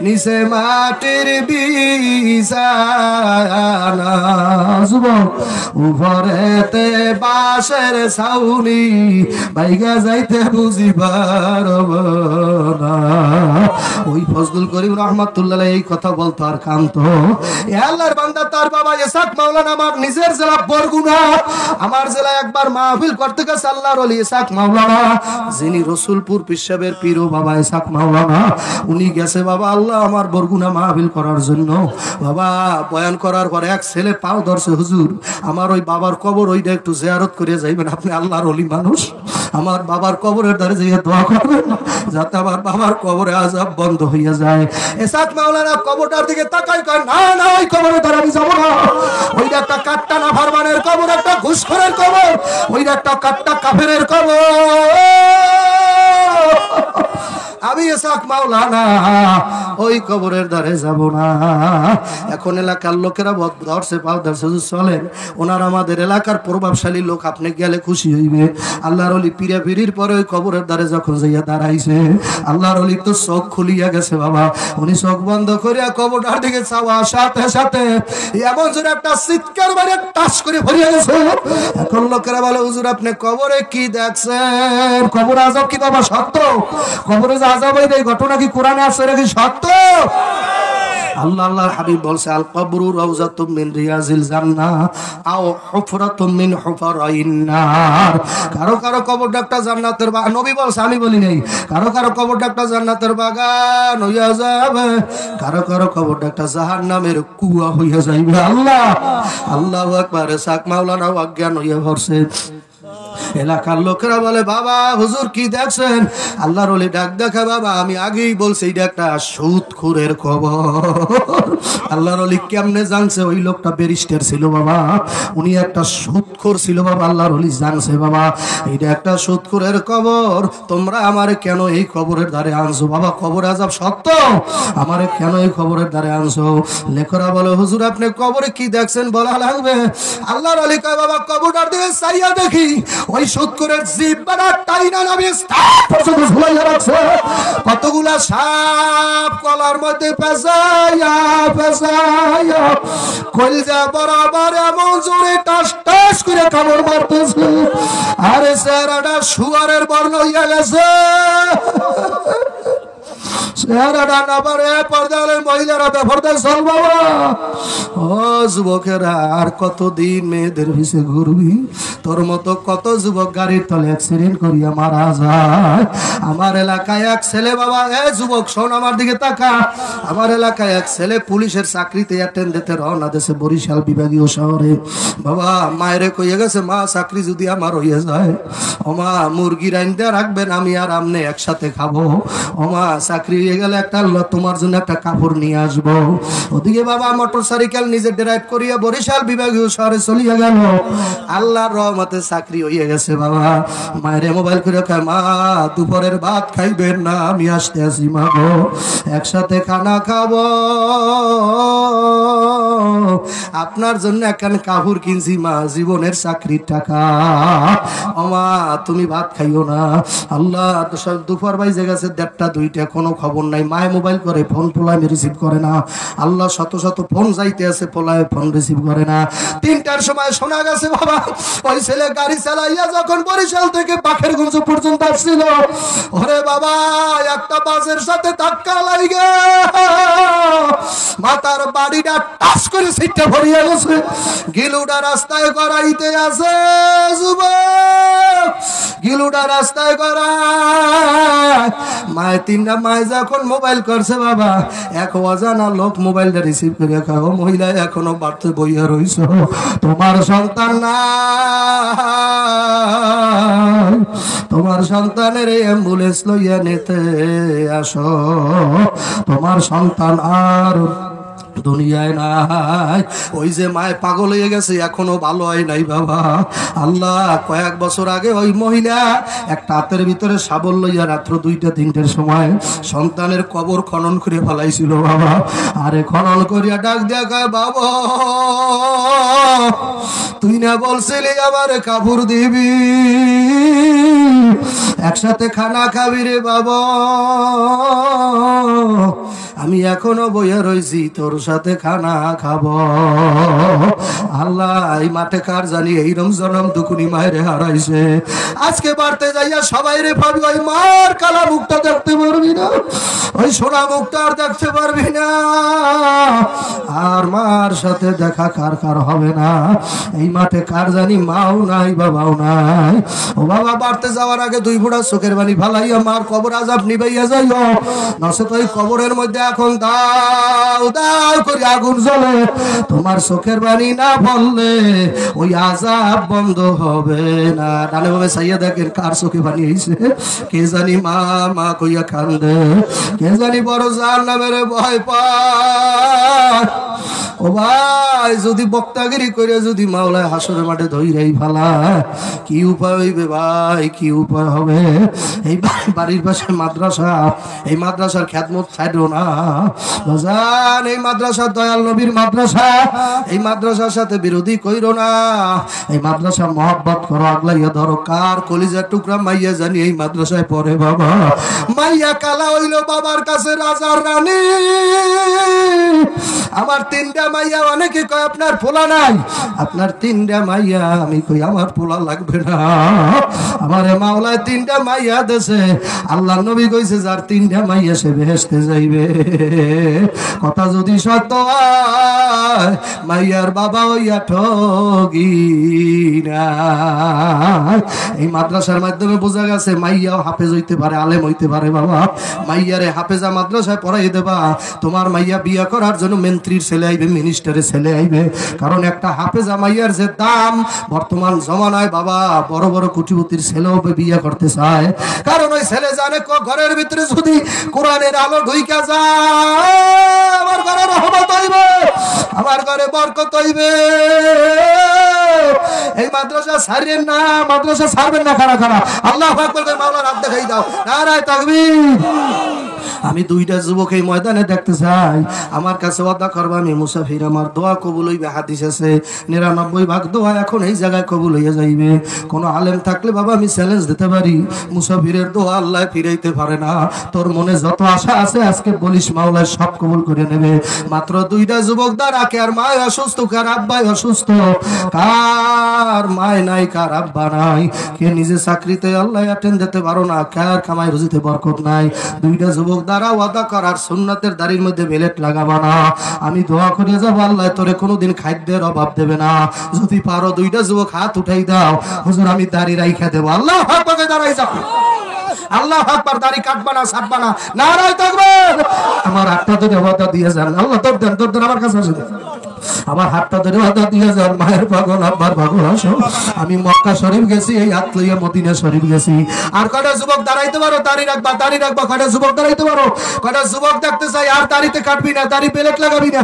A: নিচে মাটির বিছানা, উপরেতে বাঁশের ছাউনি, বাইগা যাইতে বুঝিবার না। ওই ফজলুল করিম রহমাতুল্লাহ এই কথা বলতো আর কানতো। আল্লাহর বান্দা তার বাবা ইসহাক মাওলানা আমার নিজের জেলা বরগুনা, আমার জেলায় একবার মাহফিল করতে গেছে আল্লাহর ওলি ইসহাক মাওলানা, যিনি রসুলপুর পিসাবের পীর বাবা ইসহাক মাওলানা, উনি গেছে বাবা আল্লাহ আমার বরগুনা মাহফিল করার জন্য। বাবা বয়ান করার পর এক ছেলে পাও ধরছে, হুজুর আমার ওই বাবার কবর ওইটা একটু জিয়ারত করে যাইবেন, আপনি আল্লাহর ওলি মানুষ, আমার বাবার কবরের ধারে যাইয়া দোয়া করবেন যাতে আমার বাবার কবরে আযাব বন্ধ হইয়া যায়। ইসহাক মাওলানা কবরটার দিকে তাকাই কয়, না না ওই কবরের ধারে আমি যাব না, ওইটা একটা কাট্টা নাফরমানের কবর, একটা ঘুষখোরের কবর, ওইটা একটা কাট্টা কাফেরের কবর। আমি ইসহাক মাওলানা ওই কবরের ধারে যাব না। এখন এলাকার লোকেরা ধরছে পাও ধরছে, চলেন ওনার আমাদের এলাকার প্রভাবশালী লোক, আপনি গেলে খুশি হইবে। আল্লাহর ওলি পিড়া পিড়ির পরে ওই কবরের ধারে যখন যাইয়া দাঁড়াইছে, আল্লাহর ওলি তো চোখ খুলিয়া গেছে বাবা। উনি চোখ বন্ধ করিয়া কবরটার দিকে চাওয়ার সাথে সাথে এমন জোরে একটা চিৎকার মারে টাচ করে ভরিয়া গেছে। এখন লোকেরা বলে, হুজুর আপনি কবরে কি দেখছেন? কবর আযাব কি বাবা সত্য? কবরে আযাব এই ঘটনা কি কোরআনে আছে নাকি সত্য? আল্লাহ আল্লাহর হাবিব বলছে, আল কবরু রাউযাতুম মিন রিয়াজিল জান্নাহ আও হুফরাতুম মিন হুফারাইন নার। কারো কারো কবরটা একটা জান্নাতের বাগান, নবী বলছে আমি বলি নাই, কারো কারো কবরটা একটা জান্নাতের বাগান হইয়া যাবে, কারো কারো কবরটা একটা জাহান্নামের কুয়া হইয়া যাইবে। আল্লাহ আল্লাহু আকবার। ইসহাক মাওলানা অজ্ঞান হইয়া পড়ছে। এলাকার লোকেরা বলে, বাবা হুজুর কি দেখছেন? আল্লাহর ওলি ডাক দেখা, বাবা আমি আগেই বলছি এটা একটা সুদখোরের কবর। আল্লাহর ওলি কেমনে জানছে? ওই লোকটা ব্যারিস্টার ছিল বাবা, উনি একটা সুদখোর ছিল বাবা। আল্লাহর ওলি জানছে বাবা এটা একটা সুদখোরের কবর, তোমরা আমারে কেন এই কবরের ধারে আনছো? বাবা কবর আযাব সত্য, আমারে কেন এই কবরের ধারে আনছো? লেখরা বলে, হুজুর আপনি কবরে কি দেখছেন বলা লাগবে। আল্লাহর ওলি কয়, বাবা কবরটার দিকে চাইয়া দেখি ওই সুদখোরের জিহ্বাটা টাইনা নবী পর্যন্ত ঝুলাইয়া রাখছে। কতগুলা সাপ কলার মধ্যে পেঁচাইয়া পেঁচাইয়া কলজা বরাবর এমন জোরে টাস টাস করে কামড় মারতেছে। আরে চেহারাটা শুয়ারের বর্ণ হইয়া গেছে। চেহারাটা না পারে পর্দার মহিলারা বেপরদায় চল বাবা। ও যুবকেরা, আর কতদিন মেয়েদের পিছে ঘুরবি? তোর মতো কত যুবক গাড়ির তলে অ্যাক্সিডেন্ট করিয়া মারা যায়। আমার এলাকায় এক ছেলে, বাবা এ যুবক শোন আমার দিকে তাকা, আমার এলাকায় এক ছেলে পুলিশের চাকরিতে অ্যাটেন্ড দিতে রওনা দিয়েছে বরিশাল বিভাগীয় শহরে। বাবা মায়েরে কইয়া গেছে, মা চাকরি যদি আমার হইয়া যায়, ও মা মুরগি রাইন্দা রাখবেন, আমি আর আমনে একসাথে খাবো। ও মা চাকরি হয়ে গেলে একটা তোমার জন্য একটা কাপড় নিয়ে আসবো। ওদিকে বাবা মোটর সাইকেল নিজে ড্রাইভ করিয়া বরিশাল বিভাগীয় শহরে চলিয়া গেল। আল্লাহর রহমতে চাকরি হইয়া গেছে। বাবা মায়েরে মোবাইল করে কয়, মা দুপুরের ভাত খাইবেন না, আমি আসতে আসি মা গো, একসাথে খানা খাবো। আপনার জন্য একখান কাপড় কিনছি মা, জীবনের চাকরির টাকা। ও মা তুমি ভাত খাইও না। আল্লাহ দুপুর বাইজে গেছে 1:30 2টা, কোনো খবর নাই। মায়ে মোবাইল করে, ফোন পোলায় রিসিভ করে না। আল্লাহ শত শত ফোন যাইতে আছে, পোলায় ফোন রিসিভ করে না। 3টার সময় শোনা গেছে বাবা ওই ছেলে গাড়ি চালাইয়া যখন বরিশাল থেকে বাখেরগঞ্জ পর্যন্ত আসছিল, ওরে বাবা একটা বাসের সাথে ধাক্কা লাগে মাথার বাড়িটা টাচ করে সিটটা ভরিয়া গেছে। গিলুটা রাস্তায় করাইতে আছে যুবক, গিলুটা রাস্তায় করায়। মায়ের 3টা মায় যখন মোবাইল করছে বাবা, এক অজানা লোক মোবাইলটা রিসিভ করিয়া খাও, মহিলা এখনো বাড়তে বইয়া রইছ, তোমার সন্তান না, তোমার সন্তানের অ্যাম্বুলেন্স লইয়া নিতে আসো, তোমার সন্তান আর দুনিয়ায় নাই। ওই যে মায় পাগল হয়ে গেছে, এখনো ভালো হয় নাই বাবা। আল্লাহ কয়েক বছর আগে ওই মহিলা একটা হাতের ভিতরে শাবল লইয়া রাত্র 2টা 3টার সময় সন্তানের কবর খনন করে ফেলাইছিল বাবা। আরে খনন করিয়া ডাক দিয়া কয়, বাবা তুই না বলছিলি আমার কাপড় দিবি, একসাথে খানা খাবি রে বাবা, আমি এখনো বইয়া রইছি তোর সাথে খানা খাবো। আল্লাহ এই মাঠে কার জানি এইরম জনম দুকুনি মায়েরে হারাইছে। আজকে বাড়তে যাইয়া সবাই রে ভাবি, ওই মার কালা মুখটা দেখতে পারবি না, ওই সোনা মুখটা আর দেখতে পারবি না, আর মার সাথে দেখা কার কার হবে না। এই মাঠে কার জানি মাও নাই বাবাও নাই। ও বাবা বাড়তে যাওয়ার আগে 2 ফোঁটা চোখের পানি ফালাইয়া মার কবর আজাব নিবাইয়া যাইও, নসে তো এই কবরের মধ্যে এখন দাও দাও করে আগুন জ্বলে, তোমার চোখের পানি না বললে ওই আজাব বন্ধ হবে না। ডানে ভাবে চাইয়া দেখেন কার চোখে পানি হইছে, কে জানি মা মা কইয়া কান্দে, কে জানি বড় জাহান্নামের ভয় পায়। ও ভাই যদি বক্তাগিরি করে যদি মাওলায় হাসরের মাঠে ধইরাই ফালায়, কি উপায় হইবে ভাই, কি উপায় হবে? এই বাড়ির পাশে মাদ্রাসা, এই মাদ্রাসার খ্যাতমত ছাড়ো না বাজান, এই মাদ্রাসা দয়াল নবীর মাদ্রাসা, এই মাদ্রাসার সাথে বিরোধী কইরো না, এই মাদ্রাসা মহব্বত করো, আগলাইয়া ধরো। কার কলিজার টুকরা মাইয়া জানি এই মাদ্রাসায় পড়ে বাবা, মাইয়া কালা হইল বাবার কাছে রাজার রানী। আমার 3টা মাইয়া, অনেকে কয় আপনার পোলা নাই, আপনার 3টা মাইয়া, আমি কই আমার পোলা লাগবে না, আমার মাওলায় 3টা মাইয়া দেশে। আল্লাহ নবী কইছে যার 3টা মাইয়া সে বেহেশতে যাইবে। কথা যদি সত্য হয় মাইয়ার বাবা হইয়া ঠগি না। এই মাদ্রাসার মাধ্যমে বোঝা গেছে মাইয়াও হাফেজ হইতে পারে, আলেম হইতে পারে বাবা। মাইয়ারে হাফেজা মাদ্রাসায় পড়াই দেবা, তোমার মাইয়া বিয়া করার জন্য মন্ত্রীর ছেলে আইবে, মিনিস্টারের ছেলে আইবে, কারণ একটা হাফেজা মাইয়ার যে দাম বর্তমান জমানায় বাবা, বড় বড় কোটিপতির ছেলেও বিয়ে করতে চায়, কারণ ওই ছেলে জানে ঘরের ভিতরে যদি কোরআনের আলো ঢুইকা যায় আমার ঘরে রহমত হইবে, আমার ঘরে বরকত হইবে। এই মাদ্রাসা ছাড়বেন না, মাদ্রাসা ছাড়বেন না। খারা খারা আল্লাহু আকবার করে মাওলার হাত দেখাই দাও, নারায়ে তাকবীর। আমি দুইটা যুবক এই ময়দানে দেখতে চাই, আমার কাছে ওয়াদা করবা আমি মুসাফির, আমার দোয়া কবুল হইবে। হাদিস আছে 99 ভাগ দোয়া এখন এই জায়গায় কবুল হইয়া যাইবে। কোন আলেম থাকলে বাবা আমি চ্যালেঞ্জ দিতে পারি, মুসাফিরের দোয়া আল্লাহ ফিরাইতে পারে না। তোর মনে যত আশা আছে আজকে বলিস মাওলা সব কবুল করে নেবে। মাত্র দুইটা যুবক দ্বারা, কার মা অসুস্থ, কার আব্বাই অসুস্থ, কার মায় নাই, কার আব্বা নাই, কে নিজে চাকরিতে আল্লাহ অ্যাটেন্ড দিতে পারো না, কার কামাই রুজিতে বরকত নাই। দুইটা যুবক দ্বারা ওয়াদা করার সুন্নাতের দাড়ির মধ্যে বেলেট লাগাবা না। আমি দোয়া করে যাবো আল্লাহ তোরে কোনোদিন খাদ্যের অভাব দেবে না। যদি পারো দুইটা যুবক হাত উঠাই দাও, হুজুর আমি দাড়ি রাইখা দেবো। আল্লাহ পাকে দাঁড়াই যাও, আল্লাহ আকবার। দাড়ি কাটবা না, ছাড়বা না, নারায়ে তাকবীর। আমার হাতটা ধরে ওয়াদা দিয়ে যান, আল্লাহ তোর দেন, তোর দেন আমার কাছে আসেন। আমার হাতটা ধরে ওয়াদা দিয়ে যান, মায়ের পাগল আব্বার পাগল আসো। আমি মক্কা শরীফ গেছি, এই হাত লইয়া মদিনা শরীফ গেছি। আর কয়টা যুবক দাঁড়াইতে পারো? দাড়ি রাখবা, দাড়ি রাখবা। কয়টা যুবক দাঁড়াইতে পারো? কয়টা যুবক দেখতে চাই আর দাড়িতে কাটবি না, দাড়ি বেলেট লাগাবি না।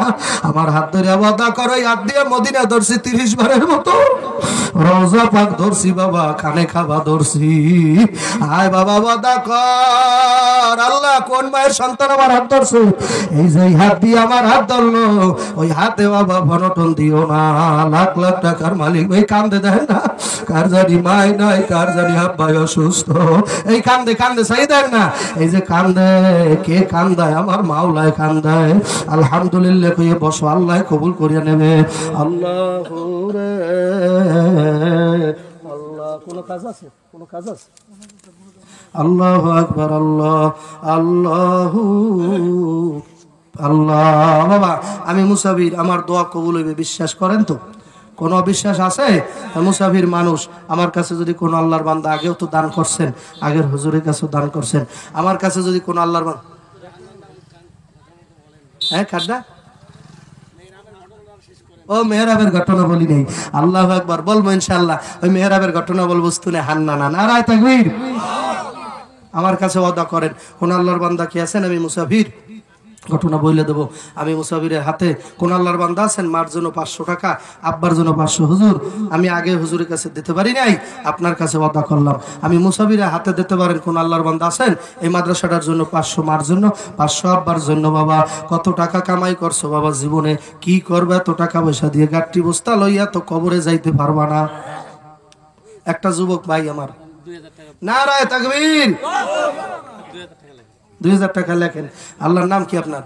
A: আমার হাত ধরে ওয়াদা করো, হাত দিয়ে মদিনা ধরছি 30 বারের মতো, রওজা পাক ধরছি বাবা, কানে খাবা ধরছি। আয় বাবা ওয়াদা কর, আল্লাহ কোন মায়ের সন্তান আমার হাত ধরছে, এই যে হাত দিয়ে আমার হাত ধরলো, ওই হাতে বাবা বনটন দিও না। লাখ লাখ টাকার মালিক ওই কান্দে দেন না, কার জানি মাই নাই, কার জানি আব্বাই অসুস্থ, এই কান্দে কান্দে চাই দেন না। এই যে কান্দে, কে কান্দায়? আমার মাওলায় কান্দায়। আলহামদুলিল্লাহ কইয়ে বসো, আল্লাহ কবুল করিয়া নেবে। আল্লাহ রে আল্লাহ। কোন কাজ আছে? কোন কাজ আছে? আল্লাহু আকবার, আল্লাহ আল্লাহু আল্লাহ। বাবা আমি মুসাফির, আমার দোয়া কবুল হইবে, বিশ্বাস করেন তো? কোন অবিশ্বাস আছে? মুসাফির মানুষ, আমার কাছে যদি কোন আল্লাহর বান্দা, আগেও তো দান করছেন, আগের হুজুরের কাছেও দান করছেন, আমার কাছে যদি কোন আল্লাহর বান্দা, হ্যাঁ কাটটা ও মেহরাবের ঘটনা বলি নেই, আল্লাহু আকবার বলবো ইনশাআল্লাহ। ওই মেহরাবের ঘটনা বলবো, শুনে হান্না না, নারায়ে তাকবীর। আমার কাছে ওয়াদা করেন, কোন আল্লাহর বান্দা কি আছেন? আমি মুসাফির, ঘটনা বলে দেবো। আমি মুসাফিরের হাতে, কোন আল্লাহর বান্দা আছেন মার জন্য 500 টাকা, আব্বার জন্য 500, হুজুর আমি আগে হুজুরের কাছে দিতে পারি নাই, আপনার কাছে ওয়াদা করলাম। আমি মুসাফিরের হাতে দিতে পারেন, কোন আল্লাহর বান্দা আছেন এই মাদ্রাসাটার জন্য 500, মার জন্য 500, আব্বার জন্য। বাবা কত টাকা কামাই করছো বাবা জীবনে, কি করবে এত টাকা পয়সা দিয়ে? গাট্টি বস্তা লইয়া তো কবরে যাইতে পারবা না। একটা যুবক ভাই আমার, নারায়ে তাকবীর, 2000 টাকা লেখেন। আল্লাহর নাম কি আপনার?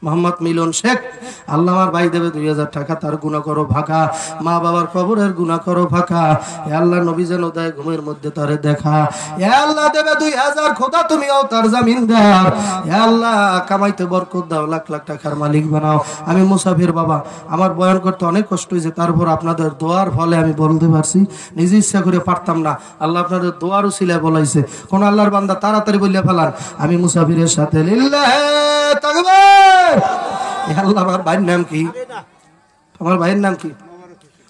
A: মোহাম্মদ মিলন শেখ। আল্লাহ আমার ভাই দেবে 2000 টাকা, তার গুনাহ করো ভাগা, মা বাবার কবরের গুনাহ করো ভাগা। এ আল্লাহ নবী যেন দেয় ঘুমের মধ্যে তারে দেখা। এ আল্লাহ দেবে 2000, খোদা তুমিও তার জামিনদার। এ আল্লাহ কামাইতে বরকত দাও, লাখ লাখ টাকার মালিক বানাও। আমি মুসাফির বাবা, আমার বয়ান করতে অনেক কষ্ট হয়েছে, তারপর আপনাদের দোয়ার ফলে আমি বলতে পারছি, নিজে ইচ্ছা করে পারতাম না, আল্লাহ আপনাদের দোয়ার উসিলায় বলাইছে। কোন আল্লাহর বান্দা তাড়াতাড়ি বলিয়া ফেলান, আমি মুসাফিরের সাথে লিল্লাহে তাকবীর। আল্লাহ আমার ভাইয়ের নাম কি? আমার ভাইয়ের নাম কি?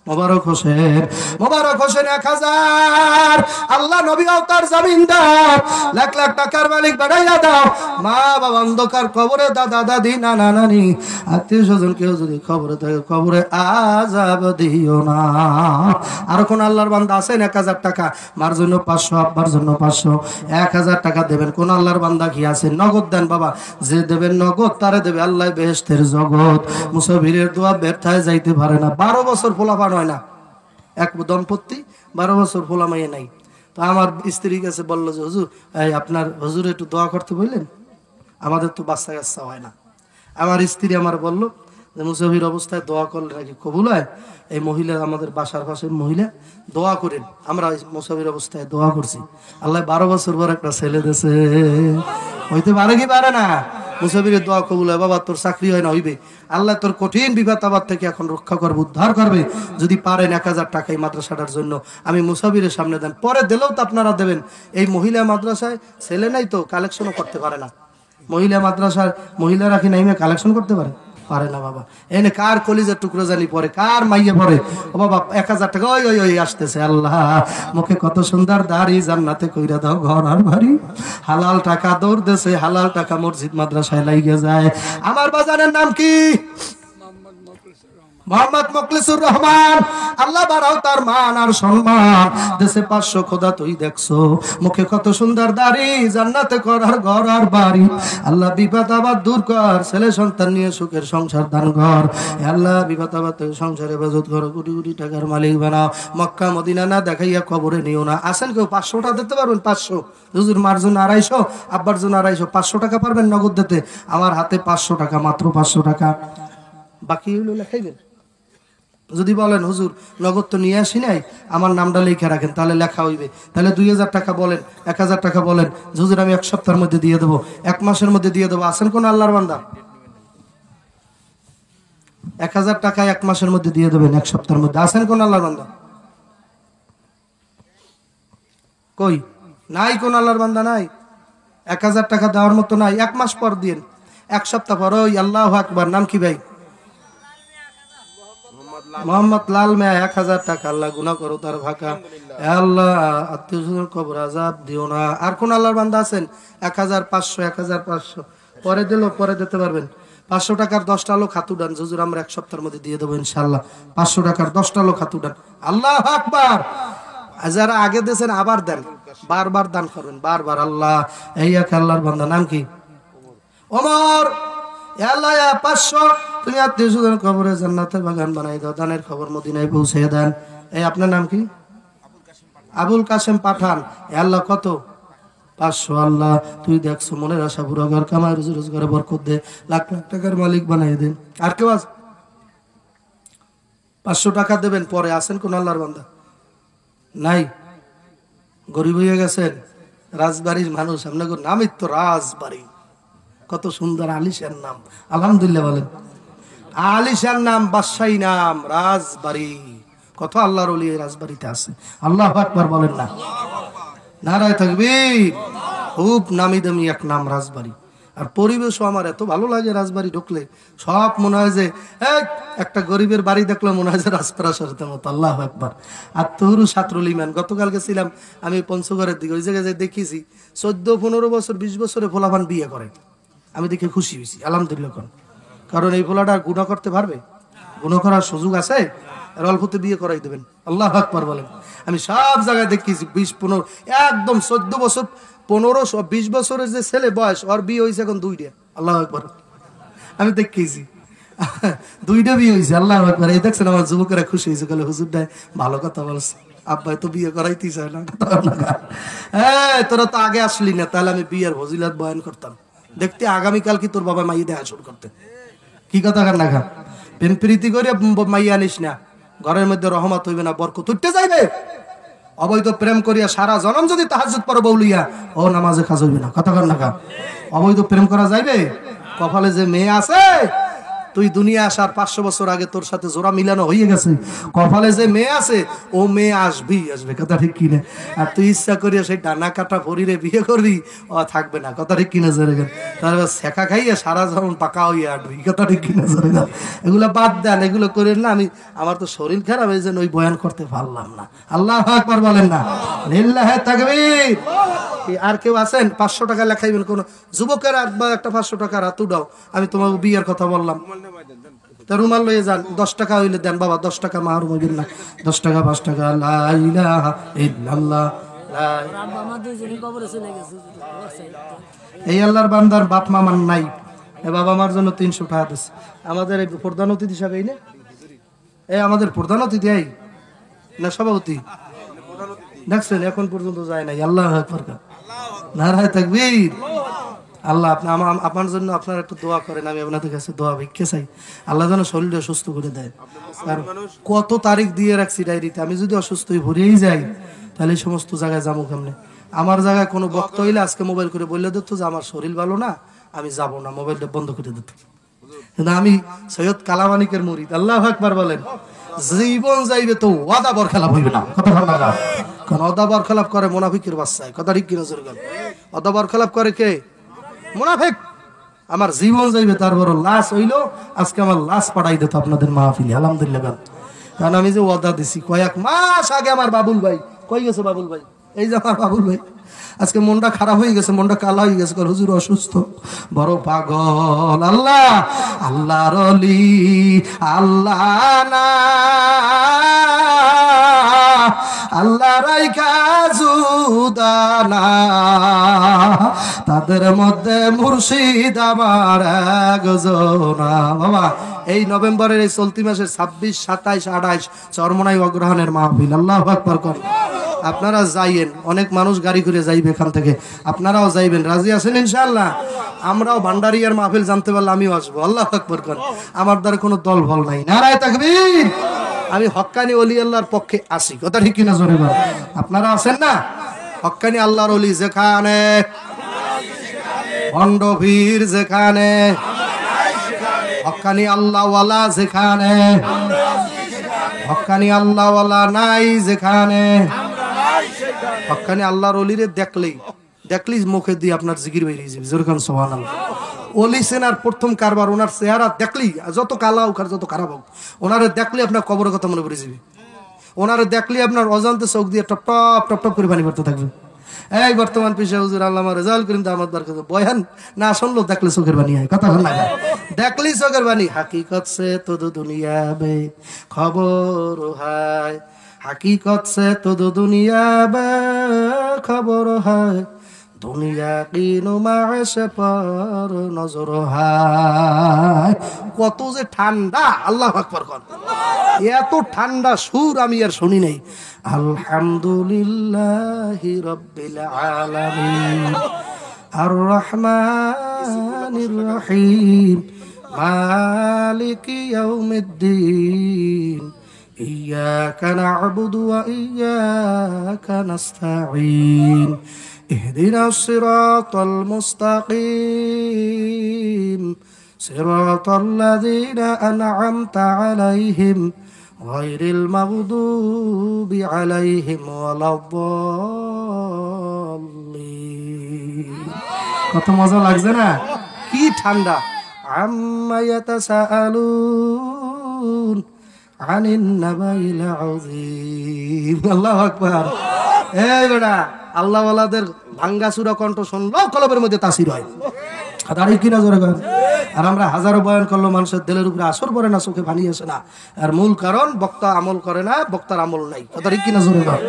A: মোবারক হোসেন। মোবারক হোসেন 1000, আল্লাহ নবী তার জামিনদার, লাখ লাখ টাকার মালিক বানাইয়া দাও। মা বাবা অন্ধকার কবরে, দাদা দাদি নানা নানি আত্মীয় স্বজন কেউ যদি কবরে থাকে, কবরে আযাব দিও না। আর কোন আল্লাহর বান্দা আছেন 1000 টাকা, মার জন্য 500, আব্বার জন্য 500, 1000 টাকা দেবেন? কোন আল্লাহর বান্দা কি আছেন? নগদ দেন বাবা, যে দেবেন নগদ তারে দেবে আল্লাহ বেহেশতের জগৎ। মুসাফিরের দোয়া ব্যর্থায় যাইতে পারে না। 12 বছর পোলাপান হয় না, এক দম্পতি 12 বছর পোলা মাইয়ে নাই। তো আমার স্ত্রীর কাছে বললো যে হুজুর আপনার হুজুর একটু দোয়া করতে বললেন, আমাদের তো বাচ্চা কাচ্চা হয় না। আমার স্ত্রী আমার বলল যে মুসাফির অবস্থায় দোয়া করলে নাকি কবুল হয়। এই মহিলা আমাদের বাসার পাশের মহিলা, দোয়া করেন। আমরা মুসাফির অবস্থায় দোয়া করছি, আল্লাহ 12 বছর পর একটা ছেলে দেশে। হইতে পারে কি পারে না? মুসাফিরের দোয়া কবুল হয়। বাবা তোর চাকরি হয় না, হইবে, আল্লাহ তোর কঠিন বিপদ আপদ থেকে এখন রক্ষা করবে, উদ্ধার করবে। যদি পারেন 1000 টাকা এই মাদ্রাসাটার জন্য আমি মুসাফিরের সামনে দেন, পরে দিলেও তো আপনারা দেবেন। এই মহিলা মাদ্রাসায় ছেলে নাই তো কালেকশনও করতে পারে না। মহিলা মাদ্রাসার মহিলারা কি নাইমে কালেকশন করতে পারে? পারে না বাবা। এনে কার কলিজার টুকরো জানি পরে, কার মাইয়ে পরে। ও বাবা 1000 টাকা, ওই ওই ওই আসতেছে। আল্লাহ মুখে কত সুন্দর দাড়ি, জান্নাতে কইরা দাও ঘর আর বাড়ি। হালাল টাকা দৌড় দেশে, হালাল টাকা মসজিদ মাদ্রাসায় লাইগে যায়। আমার বাজারের নাম কি? মোহাম্মদ মুখলিসুর রহমান, আল্লাহ বাড়াও তার মান আর সম্মান। দেশে 500 খোদা তুই দেখছো, মুখে কত সুন্দর দাড়ি, জান্নাতে করার ঘর আর বাড়ি। আল্লাহ বিপদ আবাদ দূর কর, ছেলে সন্তান নিয়ে সুখের সংসার দান কর। আল্লাহ বিপদ আবাদ থেকে সংসারে হেফাজত কর, কোটি কোটি টাকার মালিক বানাও। মক্কা মদিনা না দেখাইয়া কবরে নিও না। আসেন কেউ 500টা দিতে পারবেন? 500, হুজুর মার জন্য 250, আব্বার জন্য 250, 500 টাকা পারবেন নগদ দিতে? আমার হাতে 500 টাকা, মাত্র 500 টাকা। বাকি হইলো লেখাইবেন। যদি বলেন হুজুর নগদ তো নিয়ে আসি নাই, আমার নামটা লিখে রাখেন, তাহলে লেখা হইবে। তাহলে 2000 টাকা বলেন, 1000 টাকা বলেন, হুজুর আমি 1 সপ্তাহের মধ্যে দিয়ে দেবো, 1 মাসের মধ্যে দিয়ে দেবো। আসেন কোন আল্লাহর বান্দা? 1000 টাকা 1 মাসের মধ্যে দিয়ে দেবেন, 1 সপ্তাহের মধ্যে। আসেন কোন আল্লাহর বান্দা? কই নাই? কোন আল্লাহর বান্দা নাই? 1000 টাকা দেওয়ার মতো নাই? 1 মাস পর দিন, 1 সপ্তাহ পর। ওই আল্লাহু আকবার, নাম কি ভাই? মোহাম্মদ লাল মিয়া, 1000 টাকা। আল্লাহ গুনাহ করো তার ভাকা, আল্লাহ আত্মীয় স্বজন কবর আযাব দিও না। আর কোন আল্লাহর বান্দা আছেন? 1500, 1500 পরে দিল, পরে দিতে পারবেন। 500 টাকার 10টা লোক হাত উঠান, হুজুর আমরা 1 সপ্তাহের মধ্যে দিয়ে দেবো ইনশাআল্লাহ। 500 টাকার 10টা লোক হাত উঠান। আল্লাহু আকবার। যারা আগে দিয়েছেন আবার দেন, বারবার দান করবেন, বারবার। আল্লাহ এই এক আল্লাহর বান্দা, নাম কি? ওমর। আল্লাহ 500 তুমি আত্মীয় স্বজন কবরে জান্নাতের বাগান বানাই দাও, দানের খবর মদিনায় পৌঁছে দেন। এই আপনার নাম কি? আবুল কাসেম পাঠান। আল্লাহ কত? 500। আল্লাহ তুই দেখছো মনের আশা পুরো ঘর, কামাই রুজি রোজগারে বরকত দে, লাখ লাখ টাকার মালিক বানাই দেন। আর কেউ আছে? 500 টাকা দেবেন পরে। আসেন কোন আল্লাহর বান্দা? নাই? গরিব হয়ে গেছেন? রাজবাড়ির মানুষ, আপনার নামই তো রাজবাড়ি। কত সুন্দর আলিশান নাম, আলহামদুলিল্লাহ বলেন। আলিশান নাম, বাদশাহী নাম, রাজবাড়ি। কত আল্লাহর ওলি এই রাজবাড়িতে আছে। আল্লাহু আকবার বলেন না? নারায়ে তাকবীর। খুব নামি দামি এক নাম রাজবাড়ি। আর পরিবেশও আমার এত ভালো লাগে, রাজবাড়ি ঢুকলে সব মনে হয় যে একটা গরিবের বাড়ি দেখলে মনে হয় যে রাজপ্রাসাদের মতো। আল্লাহু আকবার। আর তহুরু সাতরুল ইমান, গতকাল গেছিলাম আমি পঞ্চগড়ের দিকে, ওই জায়গায় দেখেছি 14-15 বছর 20 বছরে ফোলাফান বিয়ে করে। আমি দেখে খুশি হয়েছি, আলহামদুলিল্লাহ। কারণ এই ফোলাটা গুনাহ করতে পারবে? গুনাহ করার সুযোগ আছে? আর অল্পতে বিয়ে করাই দেবেন। আল্লাহু আকবার বলেন। আমি সব জায়গায় দেখেছি 20-15, একদম 14 বছর 15-20 বছরের যে ছেলে বয়স, ওর বিয়ে হয়েছে এখন 2টা। আল্লাহু আকবার। আমি দেখেছি 2টা বিয়ে হয়েছে। আল্লাহু আকবার। এই দেখছেন আমার যুবকেরা খুশি হয়েছে, বলে হুজুর ভাই ভালো কথা বলছে, আব্বাই তো বিয়ে করাইতেই চায় না। তোরা তো আগে আসলি না, তাহলে আমি বিয়ের ফজিলত বয়ান করতাম। দেখতে আগামীকাল কি তোর বাবা মাইয়া দেখা শুরু করতে? কি কথা কার নাখা? প্রেম প্রীতি করে মাইয়া আনিস না, ঘরের মধ্যে রহমত হইবে না, বরকত উঠতে যাইবে। অবৈধ প্রেম করিয়া সারা জনম যদি তাহাজ্জুদ পড়ো বউলিয়া, ও নামাজে কাজ হইবে না। কথা কার নাখা? অবৈধ প্রেম করা যাইবে? কপালে যে মেয়ে আছে, তুই দুনিয়া আসার 500 বছর আগে তোর সাথে জোড়া মিলানো হয়ে গেছে। কপালে যে মেয়ে আছে, ও মেয়ে আসবেই আসবে। কথা ঠিক কিনা? আর তুই ইচ্ছা করিয়া সেই ডানা কাটা ভরিরে বিয়ে করবি, ও থাকবে না। কথা ঠিক কিনা? জোরে তারপর শেখা খাইয়া সারা যেমন পাকা হইয়া আটবি। কথা ঠিক কিনা? জোরে এগুলো বাদ দেন, এগুলো করেন না। আমার তো শরীর খারাপ, এই জন্য ওই বয়ান করতে পারলাম না। আল্লাহু আকবার বলেন না? লিল্লাহি তাকবীর। আর কেউ আছেন? 500 টাকা লেখাইবেন কোন যুবকের? একবার একটা 500 টাকা হাত উঠাও। আমি তোমাকে বিয়ের কথা বললাম, তা রুমাল লইয়ে যান। 10 টাকা হইলে দেন বাবা, 10 টাকা মাহরুম হইবেন না। 10 টাকা 5 টাকা। লা ইলাহা ইল্লাল্লাহ। এই আল্লাহর বান্দার বাপ মামার নাই, এ বাবা মার জন্য 300 টাকা দিচ্ছে। আমাদের এই প্রধান অতিথি হিসাবে এই না, এই আমাদের প্রধান অতিথি এই না সভাপতি, দেখছেন এখন পর্যন্ত যায় নাই। আল্লাহু আকবার, নারায়ে তাকবীর। আল্লাহ আপনি আপনার জন্য আপনার একটু দোয়া করেন। আমি আপনাদের কাছে দোয়া ভিক্ষে চাই, আল্লাহ যেন শরীরটা সুস্থ করে দেয়। আর কত তারিখ দিয়ে রাখছি ডায়েরিতে, আমি যদি অসুস্থ হয়ে ভরেই যাই তাহলে এই সমস্ত জায়গায় যাবো কেমনে? আমার জায়গায় কোনো বক্তা হইলে আজকে মোবাইল করে বললে দিত যে আমার শরীর ভালো না, আমি যাব না, মোবাইলটা বন্ধ করে দিত। কিন্তু আমি সৈয়দ কালামানিকের মুরিদ। আল্লাহু আকবার বলেন। জীবন যাইবে তো ওয়াদা বরখেলাপ হইবে না। কথা ভালো লাগা, কারণ ওয়াদা বরখেলাপ করে মুনাফিকের বাচ্চায়। কথা ঠিক কিনা? জোরে বলেন। ওয়াদা বরখেলাপ করে কে? মুনাফিক। আমার জীবন যাইবে, তার বড় লাশ হইলো আজকে আমার লাশ পাঠাই দিত আপনাদের মাহফিলে। আলহামদুলিল্লাহ। কারণ আমি যে ওয়াদা দিছি কয়েক মাস আগে, আমার বাবুল ভাই কই গেছে? বাবুল ভাই এই যে আমার বাবুল ভাই আজকে মনটা খারাপ হয়ে গেছে, মনটা কালা হয়ে গেছে, হুজুর অসুস্থ, বড় পাগল। আল্লাহ আল্লাহর ওলি আল্লাহ না, আল্লাহ রাইখা জুদানা, তাদের মধ্যে মুর্শিদ আমার একজনা। বাবা এই নভেম্বরের এই চলতি মাসের 26, 27, 28 চরমনাই অগ্রহণের মাহফিল। আল্লাহু আকবার কর। আপনারা যাইবেন, অনেক মানুষ গাড়ি করে যাইবে এখান থেকে, আপনারাও যাইবেন, রাজি আছেন ইনশাআল্লাহ? আমরাও ভান্ডারিয়ার মাহফিল জানতে পারলে আমিও আসবো। আল্লাহু আকবার কর। আমার দ্বারা কোনো দল বল নাই। নারায়ে তাকবীর। আমি হক্কানি ওলি আল্লাহর পক্ষে আসি, কথা ঠিক কিনা জোরে বল। আপনারা আছেন না? হক্কানি আল্লাহর ওলি যেখানে, ভণ্ডভীর যেখানে, হক্কানি আল্লাহওয়ালা যেখানে, হক্কানি আল্লাহওয়ালা নাই যেখানে, হক্কানি আল্লাহর ওলিরে দেখলেই মুখে দিয়ে আপনার জিকির বেরিয়ে যাবে। জোরে কান সুবহানাল্লাহ। ওলি সেনার প্রথম কারবার, ওনার চেহারা দেখলেই, যত কালা হোক আর যত খারাপ হোক, ওনারে দেখলেই আপনার কবরের কথা মনে পড়ে যাবে। ওনারে দেখলেই আপনার অজান্তে চোখ দিয়ে টপ টপ টপ টপ করে পানি পড়তে থাকবে। এই বর্তমান পেশা হুজুর আল্লামা রেজাউল করিম দামাত বারকাতুহু বয়ান না শুনলো দেখলে চোখের পানি হয়, কথা বল না, দেখলেই চোখের পানি। হাকিকত সে তো দুনিয়া বে খবর হয়, হাকিকত সে তো দুনিয়া বে খবর হয়, দুনিয়া কি নুমাশ পর নজর হয়। কত যে ঠান্ডা, আল্লাহু আকবার কর। এত ঠান্ডা সুর আমি আর শুনি নাই। আলহামদুলিল্লাহি রাব্বিল আলামিন আর রহমানির রহিম মালিকি ইয়াউমিদ্দিন ইয়্যাকা না'বুদু ওয়া ইয়্যাকা নাস্তাঈন ইহদিনাস সিরাতাল মুস্তাকিম সিরাতাল লাযীনা আন'আমতা আলাইহিম গায়রিল মাগদুবি আলাইহিম ওয়ালাদ-দাল্লিন। কত মজা লাগছে না? কি ঠান্ডা। আম্মা ইয়াতাসাআলুন আনিন নাবাইল আযীম। আল্লাহু আকবার। এই বেটা আল্লাহ ওয়ালাদের ভাঙ্গা সুরা কণ্ঠ শুনলো কলবের মধ্যে তাসির হয়। দাঁড়ি কিনা জোরে গান। আর আমরা হাজারো বয়ান করলো, মানুষের দিলের উপরে আসর পড়ে না, চোখে পানি আসে না। আর মূল কারণ বক্তা আমল করে না, বক্তার আমল নাই। কথা ঠিক কিনা জোরে গান।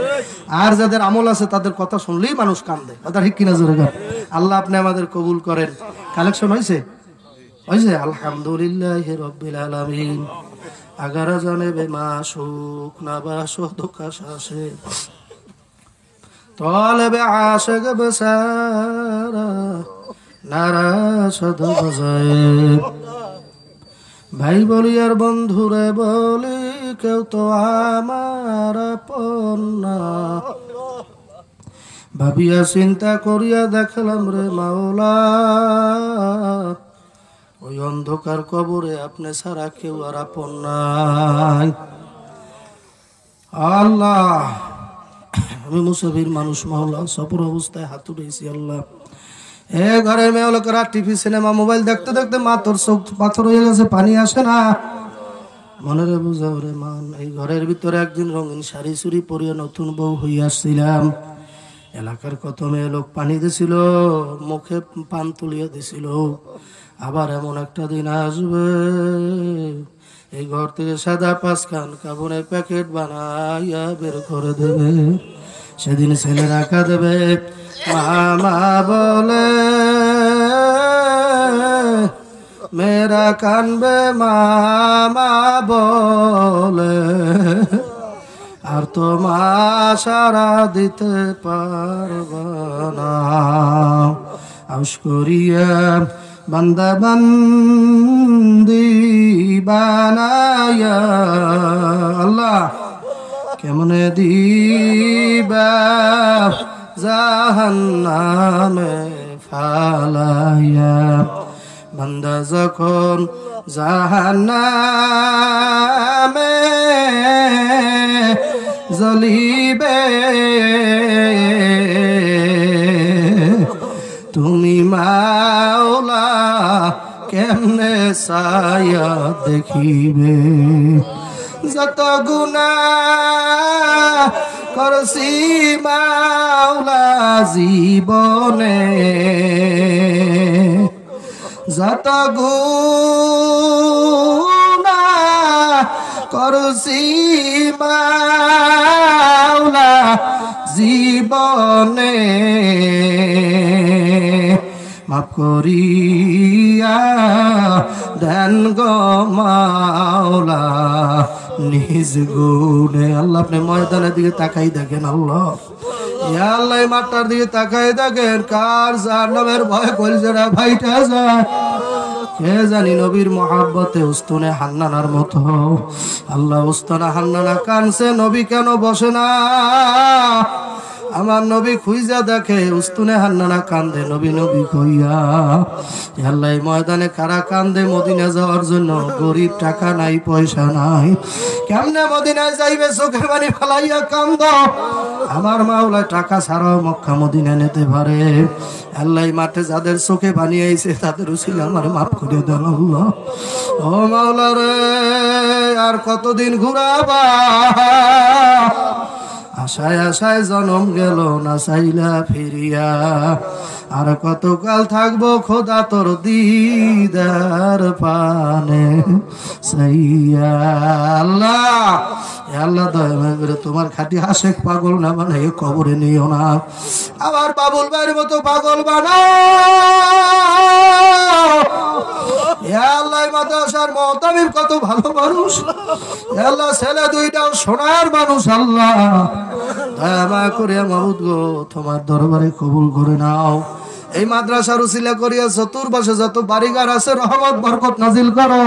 A: আর যাদের আমল আছে তাদের কথা শুনলেই মানুষ কান্দে। কথা ঠিক কিনা জোরে গান। আল্লাহ আপনি আমাদের কবুল করেন। কালেকশন হয়েছে? হয়েছে। আলহামদুলিল্লাহি রাব্বিল আলামিন। 11 জনে বেমাসুক নাবাসো দোকাশাসে তলেবে আশেক বেসারা নারা সদ বজায়। ভাই বলি আর বন্ধুরে বলি, কেউ তো আমার আপন না। ভাবিয়া চিন্তা করিয়া দেখলাম রে মাওলা, ওই অন্ধকার কবরে আপনি ছাড়া কেউ আর আপন নাই। আল্লাহ আমি মুসাফির মানুষ মাওলা, সফর অবস্থায় হাত উঠেছি। আল্লাহ ঘরের মেয়ে লোকেরা টিভি সিনেমা মোবাইল দেখতে দেখতে মাথর চোখ পাথর হয়ে গেছে, পানি আসে না। মনের বুঝাও রে মান। এই ঘরের ভিতরে একদিন রঙিন শাড়ি চুরি পরিয়া নতুন বউ হইয়া আসছিলাম। এলাকার কত মেয়ে লোক পানি দিছিল, মুখে পান তুলিয়া দিছিল। আবার এমন একটা দিন আসবে, এই ঘর থেকে সাদা 5 খান কাবনের প্যাকেট বানাইয়া বের করে দেবে। সেদিন ছেলে রাখা দেবে মামা বলে, মেয়েরা কানবে মামা বলে, আর তো মা সারা দিতে পারবা না। আউশ করিয়া বান্দা বান্দি বানায়া আল্লাহ কেমনে দিবা জাহান্নামে ফালাইয়া। বান্দা যখন জাহান্নামে জ্বলিবে, তুমি মাওলা কেমনে ছায়া দেখিবে। যত গুনাহ করছি মাওলা জীবনে যত গুনাহ করছি মাওলা জীবনে মাফ করিয়া দেন গো মাওলা নিজ গুণে। আল্লাহ আপনি ময়দানের দিকে তাকাই দেখেন, আল্লাহ আল্লাহ মাঠটার দিকে তাকাই দেখেন, কার জাহান্নামের ভয় কলিজাটা ভাইটা যায় কে জানি। নবীর মহাব্বতে উস্তুনে হান্নানার মতো আল্লাহ উস্তানা হান্নানা কানছে, নবী কেন বসে না? আমার নবী খুঁজা দেখে উস্তুনে হান্নানা কান্দে, নবী নবী কইয়া। আল্লাহ ময়দানে কারা কান্দে? মদিনা যাওয়ার জন্য গরিব, টাকা নাই পয়সা নাই, কেমনে মদিনায় যাইবে? চোখের পানি ফেলাইয়া কান্দ। আমার মাওলা টাকা ছাড়াও মক্কা মদিনা নিতে পারে। আল্লাহ মাঠে যাদের চোখে পানি আইছে তাদের উসিলা আমার মাফ করে দেন আল্লাহ। ও মাওলা রে, আর কতদিন ঘুরাবা? আশায় আশায় জনম গেল না চাইলা ফিরিয়া, আর কতকাল থাকবো খোদা তোর দিদার পানে সাইয়া। আল্লাহ আল্লাহ দয়া করে তোমার খাঁটি আশেক পাগল না বানাই কবরে নিও না, আবার বাবুল ভাইয়ের মতো পাগল বানাও। আল্লাহ মাদ্রাসার মুতামিম কত ভালো মানুষ, আল্লাহ ছেলে দুইটাও সোনার মানুষ। আল্লাহ দয়া করে মাবুদ গো তোমার দরবারে কবুল করে নাও। এই মাদ্রাসার উসিলা করিয়া চতুর্পাশে যত বাড়িঘর আছে রহমত বরকত নাজিল করো,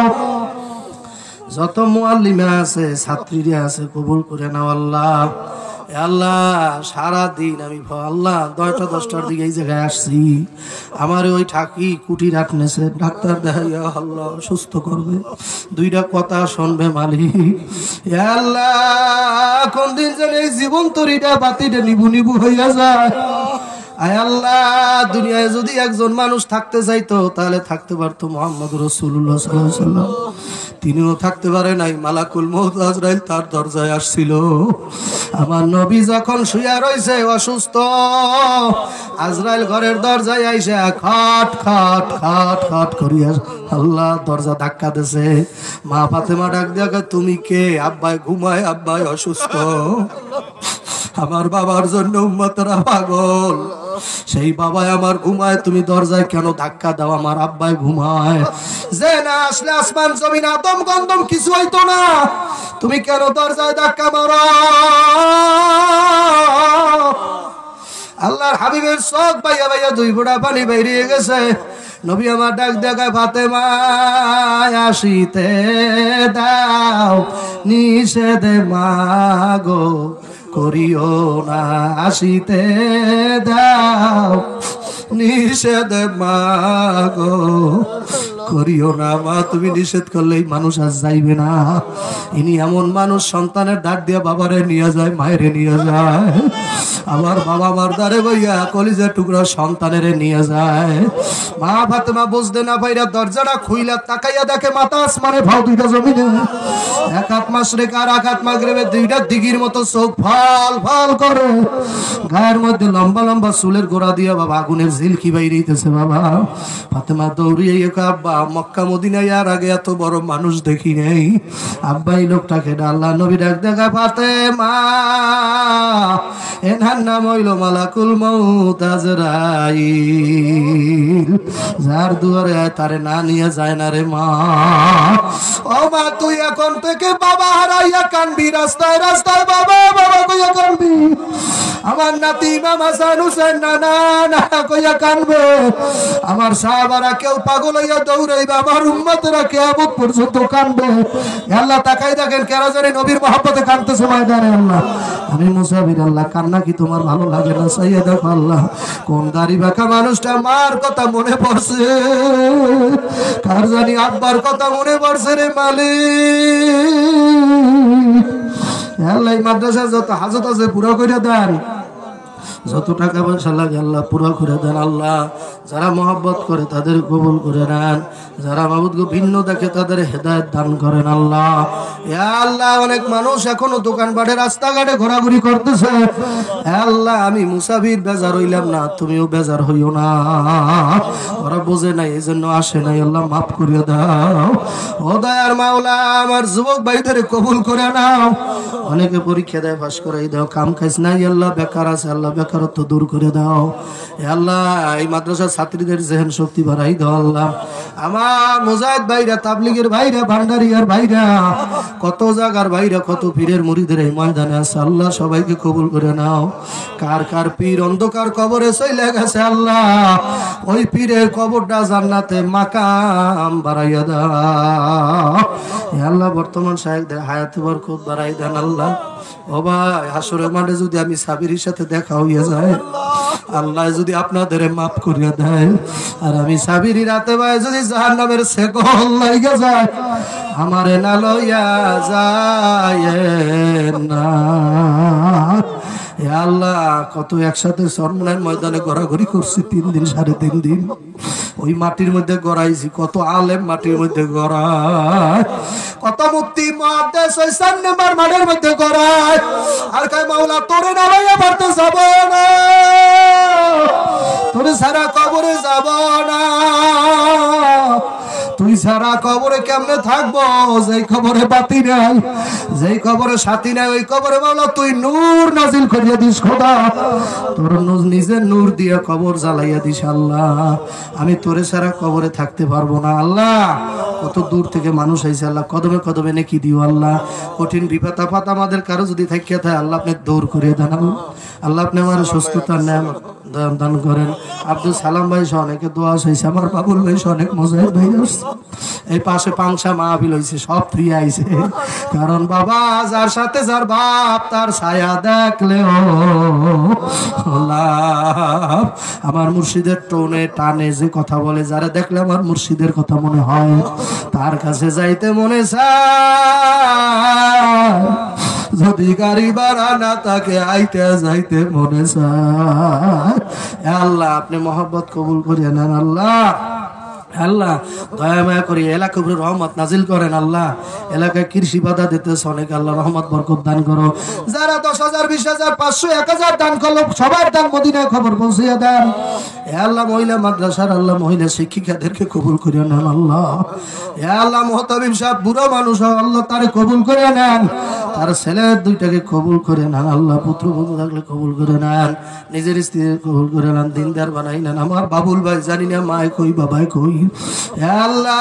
A: যত মুআল্লিমা আছে ছাত্রীরা আছে কবুল করে নাও আল্লাহ। আল্লাহ সারাদিন আমি আল্লাহ 9টা 10টার দিকে এই জায়গায় আসছি, আমার ওই ঠাকি কুটি রাখনেছে, ডাক্তার দেখাইয়া আল্লাহ সুস্থ করবে, 2টা কথা শুনবে মালিক। আল্লাহ কোন দিন যেন এই জীবন তরিটা বাতিটা নিবু নিবু হইয়া যায়। আয় আল্লাহ দুনিয়ায় যদি একজন মানুষ থাকতে চাইতো তাহলে থাকতে পারতো মুহাম্মদ রাসূলুল্লাহ সাল্লাল্লাহু আলাইহি ওয়াসাল্লাম। তিনিও থাকতে পারে নাই, মালাকুল মউত আজরাইল তার দরজায় আসছিল। আমার নবী যখন শুয়া রইছে অসুস্থ, আজরাইল ঘরের দরজায় আইসা খট খট খট খট করিয়া আল্লাহ দরজা ধাক্কা দিছে। মা ফাতেমা ডাক দিয়া কয়, তুমি কে? আব্বাই ঘুমায়, আব্বাই অসুস্থ। আমার বাবার জন্য উম্মতরা পাগল, সেই বাবাই আমার ঘুমায়, তুমি দরজায় কেন ধাক্কা দাও? আমার আব্বাই ঘুমায়। যে না আসলে আসমান জমিন আদম গন্ধম কিছু হইতো না, তুমি কেন দরজায় ধাক্কা মারো? আল্লাহর হাবিবের চোখ বাইয়া বাইয়া 2 ফোঁটা পানি বেরিয়ে গেছে। নবী আমার ডাক দেখায়, ফাতেমা আসিতে দাও, নিষেধ মাগো করিও না, আসিতে দাও, নিষেধ মাগো করিও না। মা তুমি নিষেধ করলেই মানুষ আর যাইবে না। ইনি এমন মানুষ, সন্তানের ডাক দিয়ে বাবারে নিয়ে যায়, মায়েরে নিয়ে যায়। আমার বাবা মারদারে বইয়া কলিজার টুকরা সন্তানের নিয়ে যায়। মা ফাতেমা বুঝতে না পাইরা দরজাটা খুইলা তাকাইয়া দেখে মাথা আসমানে ভাও, 2টা জমিনে, এক হাত মাশরিক আর এক হাত মাগরিবে, 2টা দিঘির মতো চোখ ফাল ফাল করে, গায়ের মধ্যে লম্বা লম্বা চুলের গোড়া দিয়া বাবা আগুনের ঝিলকি বাইরেইতেছে। বাবা ফাতেমা দৌড়িয়ে আব্বা মক্কা মদিনায় আর আগে এত বড় মানুষ দেখি নেই। আব্বা এই লোকটাকে আল্লাহ নবী ডাক দেখা, ফাতেমা এনার নাম হইল মালাকুল মউত আজরাইল, যার দুয়ারে তারে না নিয়ে যায় না রে মা। ও মা তুই এখন থেকে বাবা হারাইয়া কানবি, রাস্তায় রাস্তায় বাবা বাবা কইয়া কানবি। আমার নাতি ইমাম হাসান হুসেন নানা নানা কইয়া কানবে। আমার সাহাবারা কেউ পাগল হইয়া দৌড়াইবে, আমার উম্মতেরা কিয়ামত পর্যন্ত কানবে। আল্লাহ তাকাই দেখেন কেরা জানি নবীর মহব্বতে কানতেছে ময়দানে। আল্লাহ আমি মুসাফির, আল্লাহ কান্না কি তোমার ভালো লাগে না? চাইয়া দেখো আল্লাহ কোন দাড়ি বাঁকা মানুষটা মার কথা মনে পড়ছে, কার জানি আব্বার কথা মনে পড়ছে রে মালিক। আল্লাহ মাদ্রাসা যত হাজত আছে পুরো করে দেন, যত টাকা পয়সা লাগে আল্লাহ পুরো করে দেন আল্লাহ। যারা মহব্বত করে তাদের কবুল করে নেন, যারা মাবুদকে ভিন্ন দেখে তাদের হেদায়েত দান করেন আল্লাহ। ইয়া আল্লাহ, অনেক মানুষ এখনো দোকানপাটে রাস্তাঘাটে ঘোরাঘুরি করতেছে। আল্লাহ, আমি মুসাফির, বেজার হইলাম না, তুমিও বেজার হইও না। ওরা বোঝে নাই, এই জন্য আসে নাই। আল্লাহ মাফ করিয়ে দাও। ও দয়ার মাওলা, আমার যুবক ভাইদের কবুল করে নাও। অনেকে পরীক্ষা দেয়, পাস করাই দাও। কাম কাজ নাই আল্লাহ, বেকার আছে আল্লাহ, বেকারত্ব দূর করে দাও। আল্লাহ, এই মাদ্রাসার ছাত্রীদের জেহেন শক্তি বাড়াই দাও আল্লাহ। আমার মুজাহিদ ভাইরা, তাবলিগের ভাইরা, ভান্ডারিয়ার ভাইরা, কত জায়গার ভাইরা, কত পীরের মুরিদের এই ময়দানে আছে আল্লাহ, সবাইকে কবুল করে নাও। কার কার পীর অন্ধকার কবরে চলে গেছে আল্লাহ, ওই পীরের কবরটা জান্নাতে মাকাম বাড়াইয়া দাও আল্লাহ। বর্তমান শায়েখদের হায়াতে বরকত বাড়াই দেন আল্লাহ। ও ভাই, হাসরের মাঠে যদি আমি সাবিরির সাথে দেখা হইয়া যায়, আল্লাহ যদি আপনাদের মাফ করিয়া দেয়, আর আমি সাবিরি রাতে ভাই যদি জাহান্নামের সেকল লাগা যায়, আমারে না লইয়া যায় না। আল্লাহ, কত একসাথে সরমনের ময়দানে ঘোরাঘুরি করছি, 3 দিন 3.5 দিন ওই মাটির মধ্যে গড়াইছি। কত আলেম মাটির মধ্যে গড়ায়, কত মুক্তি মুহাদ্দিস ওই 4 নম্বর মাঠের মধ্যে গড়ায়। আর কয় মাওলা, তোরে না লইয়া পারতে যাব না, তোরে সারা কবরে যাব না। তুই সারা কবরে কেমনে থাকবো? যেই কবরে বাতি নাই, যেই কবরে সাথী নাই, ওই কবরে মাওলা তুই নূর নাজিল করিয়া দিস খোদা। তোর নিজের নূর দিয়ে কবর জ্বালাইয়া দিস আল্লাহ। আমি তোরে সারা কবরে থাকতে পারবো না আল্লাহ। কত দূর থেকে মানুষ আইছে আল্লাহ, কদমে কদমে নাকি দিও আল্লাহ। কঠিন বিপদ আপদ আমাদের কারো যদি থাকিয়া থাকে আল্লাহ, আপনি দূর করিয়ে দেন আল্লাহ। আপনি আমার সুস্থতার নাম দান করেন। আব্দুল সালাম ভাই সহ অনেকে দোয়া হয়েছে, আমার বাবুল ভাই সহ অনেক মুজাহিদ ভাই আসছে। এই পাশে পাংশা মাহফিল হয়েছে, সব ফ্রি আইছে। কারণ বাবা, যার সাথে যার বাপ, তার ছায়া দেখলেও লাভ। আমার মুর্শিদের টোনে টানে যে কথা বলে, যারা দেখলে আমার মুর্শিদের কথা মনে হয়, তার কাছে যাইতে মনে চায়। যদি গাড়ি ভাড়া না তাকে আইতে যাইতে মনে চায়। আল্লাহ, আপনি মহব্বত কবুল করিয়া নেন আল্লাহ। আল্লাহ, দয়া মায়া করি এলাকা উপরে রহমত নাজিল করেন আল্লাহ। এলাকায় কৃষি বাধা দিতেছে অনেক, আল্লাহ রহমত বরকত দান করো। যারা 10,000, 20,000, 500, 1,000 দান করলো, সবার দান মদিনায় খবর পৌঁছিয়ে দেন আল্লাহ। মহিলা মাদ্রাসার আল্লাহ, মহিলা শিক্ষিকাদেরকে কবুল করিয়া নেন আল্লাহ। আল্লাহ, মুহতামিম সাহেব বুড়ো মানুষ আল্লাহ, তারে কবুল করে নেন। তার ছেলে 2টাকে কবুল করে নেন আল্লাহ। পুত্র বধূ থাকলে কবুল করে নেন, নিজের স্ত্রী কবুল করে নেন, দিনদার বানাই নেন। আমার বাবুল ভাই জানি না মায় কই বাবাই কই আল্লাহ।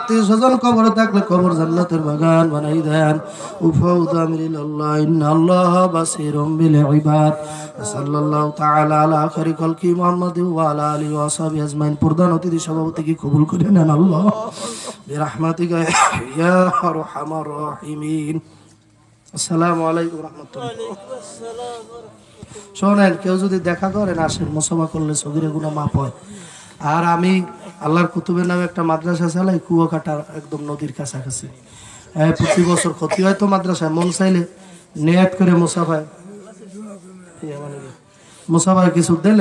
A: 30 কবর থাকলে কবর জান্নাতের বাগান বানাই দেন। উফাউদু আমরিল্লাহ, ইন্নাল্লাহা বাসীরুম বিল ইবাদ। সাল্লাল্লাহু তাআলা আলা আখিরি খালকি মুহাম্মাদ ওয়া আলা আলিহি ওয়া সাহবিহি আজমাইন। প্রধান অতিথি সভাপতিকে কবুল করে নেন আল্লাহ, বিরহমাতিকা ইয়া আরহামার রাহিমিন। আসসালামু আলাইকুম ওয়া রাহমাতুল্লাহ। শোনেন, কেউ যদি দেখা করেন আসেন, মুসাফা করলে সগীরা গুনাহ মাফ হয়। আর আমি আল্লাহর কুতুবের নামে একটা মাদ্রাসা চালাই, কুয়াকাটার একদম নদীর কাছাকাছি। প্রতি বছর ক্ষতি হয় তো মাদ্রাসায়, মন চাইলে নেয়াত করে মুসাফায় কিছু দিলে